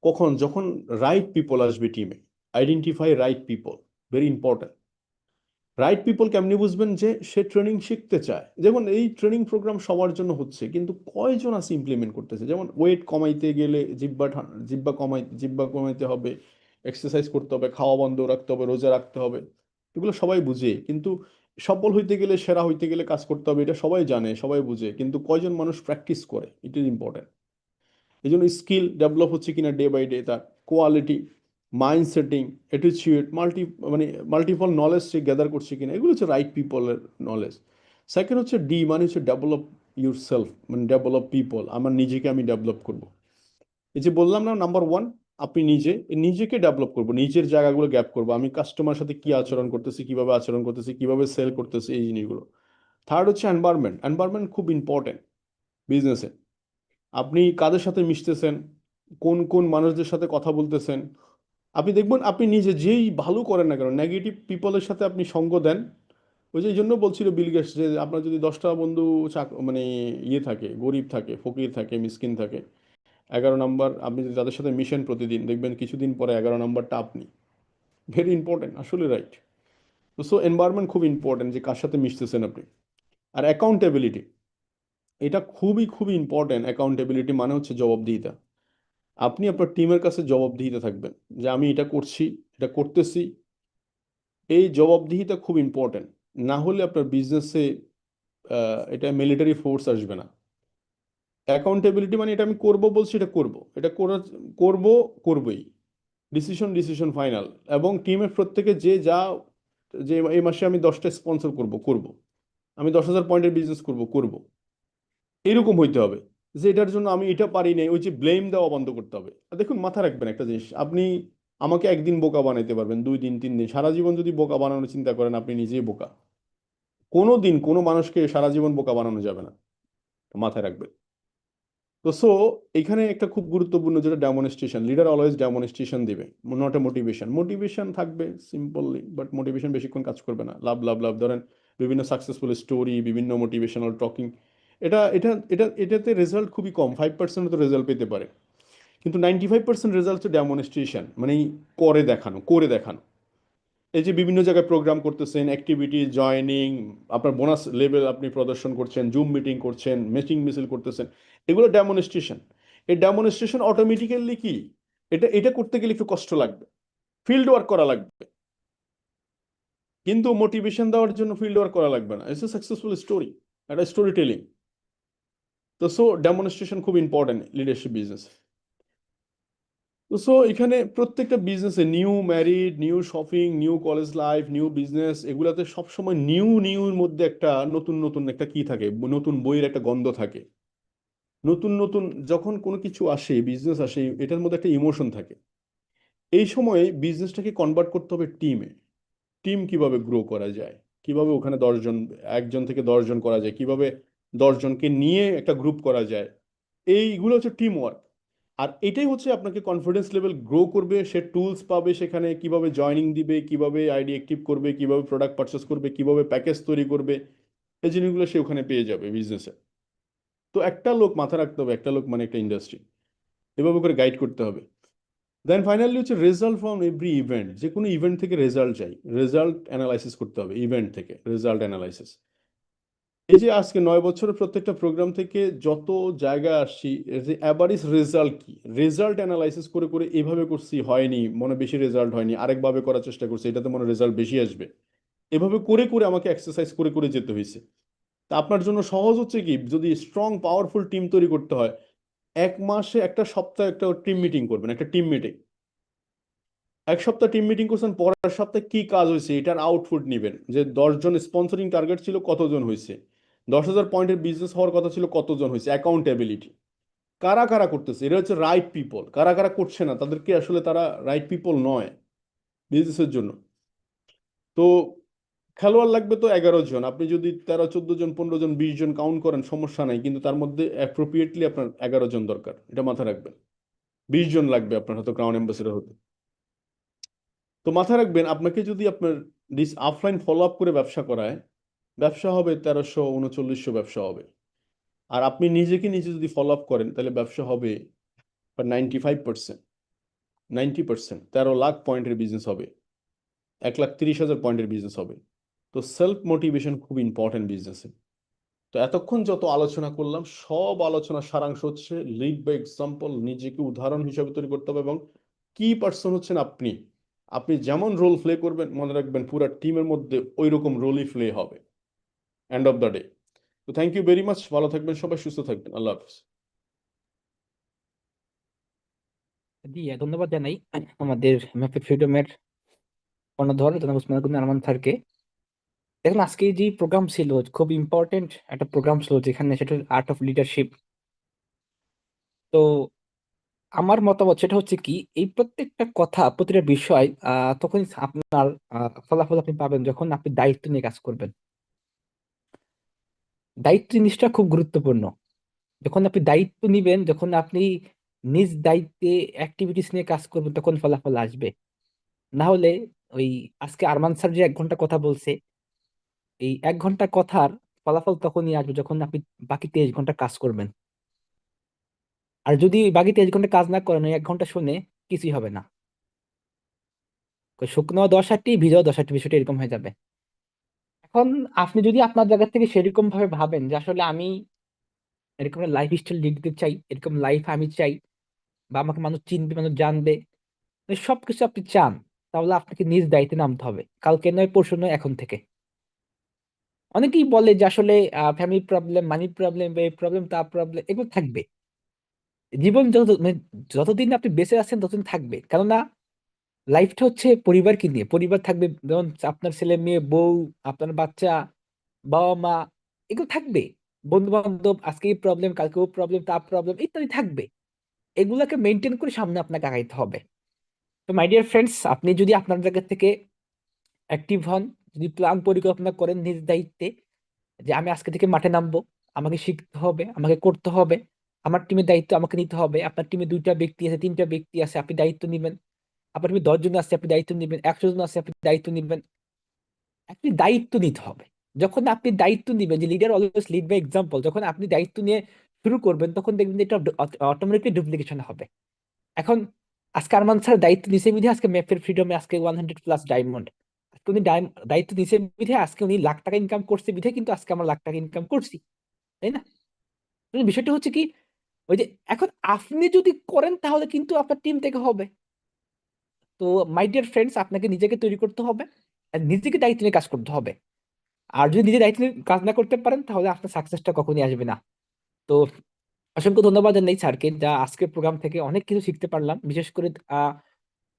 কখন? যখন রাইট পিপল আসবে টিমে। Identify right people, very important. Right people কেমনি বুঝবেন? যে সে ট্রেনিং শিখতে চায়, যেমন এই ট্রেনিং প্রোগ্রাম সবার জন্য হচ্ছে, কিন্তু কয়জন আছে ইমপ্লিমেন্ট করতেছে? যেমন ওয়েট কমাইতে গেলে জিব্বা কমাইতে হবে, এক্সারসাইজ করতে হবে, খাওয়া বন্ধ রাখতে হবে, রোজা রাখতে হবে, এগুলো সবাই বুঝে, কিন্তু সফল হইতে গেলে, সেরা হইতে গেলে কাজ করতে হবে, এটা সবাই জানে, সবাই বুঝে, কিন্তু কয়জন মানুষ প্র্যাকটিস করে, ইট ইজ ইম্পর্টেন্ট। এই জন্য স্কিল ডেভেলপ হচ্ছে কিনা ডে বাই ডে, তার quality, mind setting, attitude, multiple knowledge সে গ্যাদার করছে কিনা, এগুলো হচ্ছে রাইট পিপলের নলেজ। সেকেন্ড হচ্ছে ডি, মানে হচ্ছে ডেভেলপ ইউর সেলফ, মানে ডেভেলপ পিপল, আমার নিজেকে আমি ডেভেলপ করব। এই যে বললাম না, নাম্বার ওয়ান, আপনি নিজেকে ডেভেলপ করবো, নিজের জায়গাগুলো গ্যাপ করবো, আমি কাস্টমার সাথে কি আচরণ করতেছি, কিভাবে আচরণ করতেছি, কিভাবে সেল করতেছি, এই জিনিসগুলো। থার্ড হচ্ছে এনভায়রনমেন্ট খুব ইম্পর্টেন্ট বিজনেসে। আপনি কাদের সাথে মিশতেছেন, কোন কোন মানুষদের সাথে কথা বলতেছেন। আপনি দেখবেন আপনি নিজে যেই ভালো করেন না কেন, নেগেটিভ পিপলের সাথে আপনি সঙ্গ দেন। ওই যে এই জন্য বলছিল বিল গেটস যে আপনার যদি 10টা বন্ধু মানে ইয়ে থাকে, গরিব থাকে, ফকির থাকে, মিসকিন থাকে, 11 নম্বর আপনি যদি তাদের সাথে মিশেন প্রতিদিন, দেখবেন কিছুদিন পরে 11 নম্বরটা আপনি। ভেরি ইম্পর্টেন্ট, আসলে রাইট। তো সো এনভায়রনমেন্ট খুব ইম্পর্টেন্ট, যে কার সাথে মিশতেছেন আপনি। আর অ্যাকাউন্টেবিলিটি, এটা খুবই খুবই ইম্পর্টেন্ট। অ্যাকাউন্টেবিলিটি মানে হচ্ছে জবাবদিহিতা। আপনি আপনার টিমের কাছে জবাবদিহিতা থাকবেন, যে আমি এটা করছি, এটা করতেছি। এই জবাবদিহিতা খুব ইম্পর্টেন্ট, না হলে আপনার বিজনেসে এটা মিলিটারি ফোর্স আসবে না। অ্যাকাউন্টেবিলিটি মানে এটা আমি করব বলছি, এটা করব, এটা করব, করবই, ডিসিশন ফাইনাল। এবং টিমের প্রত্যেকে যে এই মাসে আমি 10টা স্পন্সর করব, আমি 10,000 পয়েন্টের বিজনেস করব, এরকম হইতে হবে। যে এটার জন্য আমি এটা পারি নাই, ওই যে ব্লেম দেওয়া বন্ধ করতে হবে। আর দেখুন, মাথা রাখবেন একটা জিনিস, আপনি আমাকে একদিন বোকা বানাইতে পারবেন, 2 দিন 3 দিন, সারা জীবন যদি বোকা বানানোর চিন্তা করেন, আপনি নিজেই বোকা। কোনো দিন কোনো মানুষকে সারা জীবন বোকা বানানো যাবে না, মাথায় রাখবেন। তো সো এখানে একটা খুব গুরুত্বপূর্ণ, যেটা ডেমনস্ট্রেশন। লিডার অলওয়েজ ডেমনস্ট্রেশন দিবে, নট এ মোটিভেশন থাকবে সিম্পলি, বাট মোটিভেশন বেশিক্ষণ কাজ করবে না। লাভ লাভ লাভ, ধরেন বিভিন্ন সাকসেসফুল স্টোরি, বিভিন্ন মোটিভেশনাল টকিং, এটাতে রেজাল্ট খুবই কম, 5% তো রেজাল্ট পেতে পারে, কিন্তু 95% রেজাল্ট হচ্ছে ডেমনস্ট্রেশন, মানে করে দেখানো। এই যে বিভিন্ন জায়গায় প্রোগ্রাম করতেছেন, অ্যাক্টিভিটি, জয়নিং, আপনার বোনাস লেভেল আপনি প্রদর্শন করছেন, জুম মিটিং করছেন, মিছিল করতেছেন, এগুলো ডেমনস্ট্রেশন। এই ডেমনস্ট্রেশন অটোমেটিক্যালি কি, এটা করতে গেলে একটু কষ্ট লাগবে, ফিল্ড ওয়ার্ক করা লাগবে, কিন্তু মোটিভেশন দেওয়ার জন্য ফিল্ড ওয়ার্ক করা লাগবে না। ইটস এ সাকসেসফুল স্টোরি, একটা স্টোরি টেলিং। তো সো ডেমনস্ট্রেশন খুব ইম্পর্টেন্ট লিডারশিপ বিজনেস। তো সো এখানে প্রত্যেকটা বিজনেসে, new married, new shopping, new college life, new business, এগুলাতে সবসময় নিউর মধ্যে একটা নতুন নতুন একটা কি থাকে, নতুন বইয়ের একটা গন্ধ থাকে। নতুন নতুন যখন কোনো কিছু আসে, বিজনেস আসে, এটার মধ্যে একটা ইমোশন থাকে। এই সময়ে বিজনেসটাকে কনভার্ট করতে হবে টিমে। টিম কিভাবে গ্রো করা যায়, কিভাবে ওখানে 10 জন, 1 জন থেকে 10 জন করা যায়, কিভাবে 10 জনকে নিয়ে একটা গ্রুপ করা যায়, এইগুলো হচ্ছে টিম ওয়ার্ক। আর এটাই হচ্ছে আপনাকে কনফিডেন্স লেভেল গ্রো করবে, সে টুলস পাবে সেখানে, কিভাবে জয়নিং দিবে, কিভাবে আইডি অ্যাক্টিভ করবে, কিভাবে প্রোডাক্ট পারচেস করবে, কিভাবে প্যাকেজ তৈরি করবে, এই জিনিসগুলো সে ওখানে পেয়ে যাবে বিজনেসে। তো একটা লোক, মাথা রাখতে হবে, একটা লোক মানে একটা ইন্ডাস্ট্রি, এভাবে করে গাইড করতে হবে। দেন ফাইনালি হচ্ছে রেজাল্ট ফ্রম এভরি ইভেন্ট। যে কোনো ইভেন্ট থেকে রেজাল্ট চাই, রেজাল্ট অ্যানালাইসিস করতে হবে, ইভেন্ট থেকে রেজাল্ট অ্যানালাইসিস। এই যে আজকে 9 বছরের প্রত্যেকটা প্রোগ্রাম থেকে যত জায়গায় আসছি, এর যে অ্যাভারেজ রেজাল্ট কি, রেজাল্ট অ্যানালাইসিস করে করে এভাবে করছি, হয়নি, মনে বেশি রেজাল্ট হয়নি, আরেকভাবে করার চেষ্টা করছি, এটাতে মনে রেজাল্ট বেশি আসবে, এভাবে করে করে আমাকে এক্সারসাইজ করে করে যেতে হয়েছে। তা আপনার জন্য সহজ হচ্ছে কি, যদি স্ট্রং পাওয়ারফুল টিম তৈরি করতে হয়, 1 মাসে একটা সপ্তাহে একটা টিম মিটিং করবেন, একটা টিম মিটিং। 1 সপ্তাহ টিম মিটিং করছেন, পরের সপ্তাহে কি কাজ হয়েছে এটার আউটপুট নেবেন, যে 10 জন স্পন্সরিং টার্গেট ছিল, কতজন হয়েছে, 10,000 পয়েন্টের বিজনেস হওয়ার কথা ছিল, কতজন হয়েছে। অ্যাকাউন্টেবিলিটি, কারা কারা করতেছে, এটা হচ্ছে রাইট পিপল। কারা কারা করছে না, তাদেরকে আসলে তারা রাইট পিপল নয় বিজনেসের জন্য। তো খেলোয়াড় লাগবে তো 11 জন, আপনি যদি 13, 14 জন, 15 জন, 20 জন কাউন্ট করেন সমস্যা নাই, কিন্তু তার মধ্যে অ্যাপ্রোপ্রিয়েটলি আপনার 11 জন দরকার, এটা মাথায় রাখবেন। 20 জন লাগবে আপনার হয়তো ক্রাউন অ্যাম্বাসেডর হতে। তো মাথায় রাখবেন, আপনাকে যদি আপনার অফলাইন ফলো আপ করে ব্যবসা করায়, ব্যবসা হবে 1300, 3900 ব্যবসা হবে। আর আপনি নিজেকে নিজে যদি ফলো আপ করেন, তাহলে ব্যবসা হবে 95%, 90%, 13 লাখ পয়েন্টের বিজনেস হবে, 1,30,000 পয়েন্টের বিজনেস হবে। তো সেলফ মোটিভেশন খুব ইম্পর্টেন্ট বিজনেসে। তো এতক্ষণ যত আলোচনা করলাম, সব আলোচনার সারাংশ হচ্ছে লিড বাই এক্সাম্পল, নিজেকে উদাহরণ হিসাবে তৈরি করতে হবে, এবং কি পার্সন হচ্ছেন আপনি, আপনি যেমন রোল প্লে করবেন মনে রাখবেন পুরো টিমের মধ্যে ওই রকম রোলই প্লে হবে এন্ড অফ দ্য ডে। তো থ্যাংক ইউ ভেরি মাচ, ভালো থাকবেন সবাই, সুস্থ থাকবেন, আল্লাহ হাফিজ। জি ধন্যবাদ জানাই আমাদের ম্যাপে ফ্রিডমের কর্ণধর জনাব উসমান গনি আরমান স্যারকে। দেখুন আজকে যে প্রোগ্রাম ছিল খুব ইম্পর্টেন্ট একটা প্রোগ্রাম ছিল, যেখানে সেটা আর্ট অফ লিডারশিপ। তো আমার মতামত সেটা হচ্ছে কি, এই প্রত্যেকটা কথা প্রতিটা বিষয় তখন আপনার ফলাফল আপনি পাবেন যখন আপনি দায়িত্ব নিয়ে কাজ করবেন। দায়িত্ব জিনিসটা খুব গুরুত্বপূর্ণ। যখন আপনি দায়িত্ব নিবেন, যখন আপনি নিজ দায়িত্বে অ্যাক্টিভিটিস নিয়ে কাজ করবেন, তখন ফলাফল আসবে। না হলে ওই আজকে আরমান স্যার যে 1 ঘন্টা কথা বলছে, এই 1 ঘন্টা কথার ফলাফল তখনই আসবে যখন আপনি বাকি 23 ঘন্টা কাজ করবেন। আর যদি বাকি 23 ঘন্টা কাজ না করেন, ওই 1 ঘন্টা শুনে কিছুই হবে না। ওই শুকনো 10 আটি ভিজা 10 আটি, বিষয়টা এরকম হয়ে যাবে। এখন আপনি যদি আপনার জায়গা থেকে সেরকম ভাবে ভাবেন যে আসলে আমি এরকম লাইফ স্টাইল লিখতে চাই, এরকম লাইফ আমি চাই, বা আমাকে মানুষ চিনবে, মানুষ জানবে, সবকিছু আপনি চান, তাহলে আপনাকে নিজ দায়িত্বে নামতে হবে। কালকে নয়, পরশু নয়, এখন থেকে। অনেকেই বলে যে আসলে ফ্যামিলি প্রবলেম, মানি প্রবলেম, এই প্রবলেম, তা প্রবলেম, এগুলো থাকবে। জীবন যতদিন আপনি বেঁচে আছেন ততদিন থাকবে, কেননা লাইফটা হচ্ছে পরিবারকে নিয়ে। পরিবার থাকবে, যেমন আপনার ছেলে মেয়ে, বউ, আপনার বাচ্চা, বাবা মা, এগুলো থাকবে। বন্ধু বান্ধব, আজকে এই প্রবলেম, কালকে ও প্রবলেম, তা প্রবলেম, ইত্যাদি থাকবে। এগুলাকে মেনটেন করে সামনে আপনাকে আগাইতে হবে। তো মাই ডিয়ার ফ্রেন্ডস, আপনি যদি আপনার জায়গা থেকে অ্যাক্টিভ হন, যদি প্ল্যান পরিকল্পনা করেন নিজ দায়িত্বে, যে আমি আজকে থেকে মাঠে নামবো, আমাকে শিখতে হবে, আমাকে করতে হবে, আমার টিমের দায়িত্ব আমাকে নিতে হবে। আপনার টিমে 2টা ব্যক্তি আছে, 3টা ব্যক্তি আছে, আপনি দায়িত্ব নিবেন। আপনার টিমে 10 জন আছে, আপনি দায়িত্ব নিবেন। 100 জন আছে, আপনি দায়িত্ব নিবেন। আপনি দায়িত্ব নিতে হবে। যখন আপনি দায়িত্ব নিবেন, যে leader always lead by example, যখন আপনি দায়িত্ব নিয়ে শুরু করবেন, তখন দেখবেন যে এটা অটোমেটিকলি ডুপ্লিকেশন হবে। এখন আজকে আরমান স্যার দায়িত্ব নিছে বিধে আজকে ম্যাপের ফ্রিডমে আজকে 100+ ডায়মন্ড। আজকে উনি দায়িত্ব নিছে বিধে আজকে উনি লাখ টাকা ইনকাম করছে বিধে কিন্তু আজকে আমরা লাখ টাকা ইনকাম করছি, তাই না? কিন্তু বিষয়টা হচ্ছে কি, ওই যে এখন আপনি যদি করেন তাহলে কিন্তু আপনার টিম থেকে হবে। তো মাই ডিয়ার ফ্রেন্ডস, আপনাকে নিজেকে তৈরি করতে হবে আর নিজেকে দায়িত্ব নিয়ে কাজ করতে হবে। আর যদি নিজে দায়িত্ব নিয়ে কাজ না করতে পারেন, তাহলে আপনার সাকসেসটা কখনই আসবে না। তো অসংখ্য ধন্যবাদ জানাই স্যারকে, যা আজকের প্রোগ্রাম থেকে অনেক কিছু শিখতে পারলাম। বিশেষ করে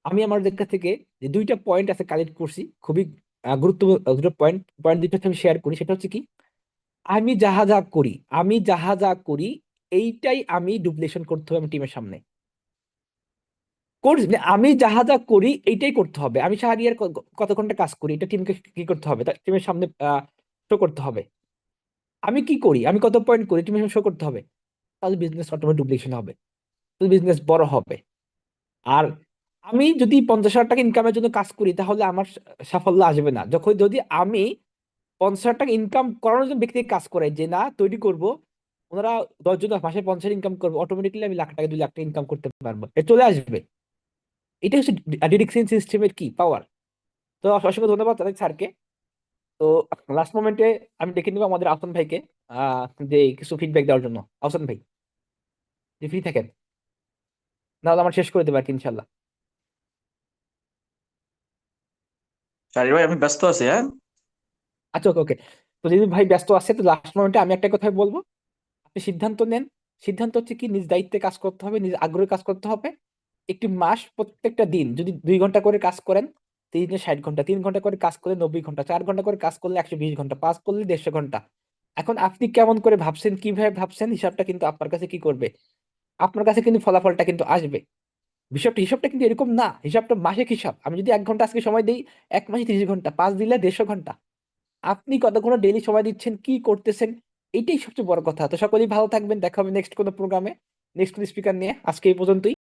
আমি আমার জায়গা থেকে যে 2টা পয়েন্ট আছে কালেক্ট করছি, খুবই গুরুত্বপূর্ণ 2টো পয়েন্ট। পয়েন্ট 2টা আমি শেয়ার করি। সেটা হচ্ছে কি, আমি যাহা যা করি, আমি যাহা যা করি, এইটাই আমি ডুপ্লিকেশন করতে হবে আমার টিমের সামনে। আমি যাহা যা করি এইটাই করতে হবে। আমি সারাদিনের কত ঘন্টা কাজ করি, এটা টিমকে কি করতে হবে, টিমের সামনে শো করতে হবে। আমি কি করি, আমি কত পয়েন্ট করি, টিমের সামনে শো করতে হবে। তাহলে বিজনেস অটোমেটিক ডুপ্লিকেশন হবে, তাহলে বিজনেস বড় হবে। আর আমি যদি 50,000 টাকা ইনকামের জন্য কাজ করি, তাহলে আমার সাফল্য আসবে না। যদি আমি 50,000 টাকা ইনকাম করানোর জন্য ব্যক্তিকে কাজ করাই, যে না তৈরি করব, ওনারা 10 জন মাসে 50 ইনকাম করবো, অটোমেটিক্যালি আমি লাখ টাকা 2 লাখ টাকা ইনকাম করতে পারবো, এটা চলে আসবে। এটা হচ্ছে ডিরেকশন সিস্টেমের কি পাওয়ার। তো অসংখ্য ধন্যবাদ তাদের স্যারকে। তো লাস্ট মোমেন্টে আমি ডেকে নিব আমাদের আহসান ভাইকে, যে কিছু ফিডব্যাক দেওয়ার জন্য। আহসান ভাই, যে ফ্রি থাকেন, নাহলে আমার শেষ করে দেবো আর কি, ইনশাল্লাহ। শাহির ভাই, আমি ব্যস্ত আছি, হ্যাঁ। আচ্ছা, ওকে ওকে। তো যদি ভাই ব্যস্ত আছে, তো লাস্ট মোমেন্টে আমি একটা কথাই বলবো। আপনি সিদ্ধান্ত নেন। সিদ্ধান্ত হচ্ছে কি, নিজ দায়িত্বে কাজ করতে হবে, নিজ আগ্রহে কাজ করতে হবে। একটি মাস, প্রত্যেকটা দিন যদি 2 ঘন্টা করে কাজ করেন, 3 দিনে 60 ঘন্টা, 3 ঘন্টা করে কাজ করলে 90 ঘন্টা, 4 ঘন্টা করে কাজ করলে 120 ঘন্টা, 5 করলে 150 ঘন্টা। এখন আপনি কেমন করে ভাবছেন, কিভাবে ভাবছেন, হিসাবটা কিন্তু আপনার কাছে কি করবে, আপনার কাছে কিন্তু ফলাফলটা কিন্তু আসবে। হিসাবটা কিন্তু এরকম না, হিসাবটা মাসিক হিসাব। আমি যদি 1 ঘন্টা আজকে সময় দিই, 1 মাসে 30 ঘন্টা, 5 দিলে 150 ঘন্টা। আপনি কত ঘন্টা ডেইলি সময় দিচ্ছেন, কি করতেছেন, এইটাই সবচেয়ে বড় কথা। তো সকলেই ভালো থাকবেন, দেখা হবে নেক্সট কোনো প্রোগ্রামে, নেক্সট কোনো স্পিকার নিয়ে। আজকে এই পর্যন্তই।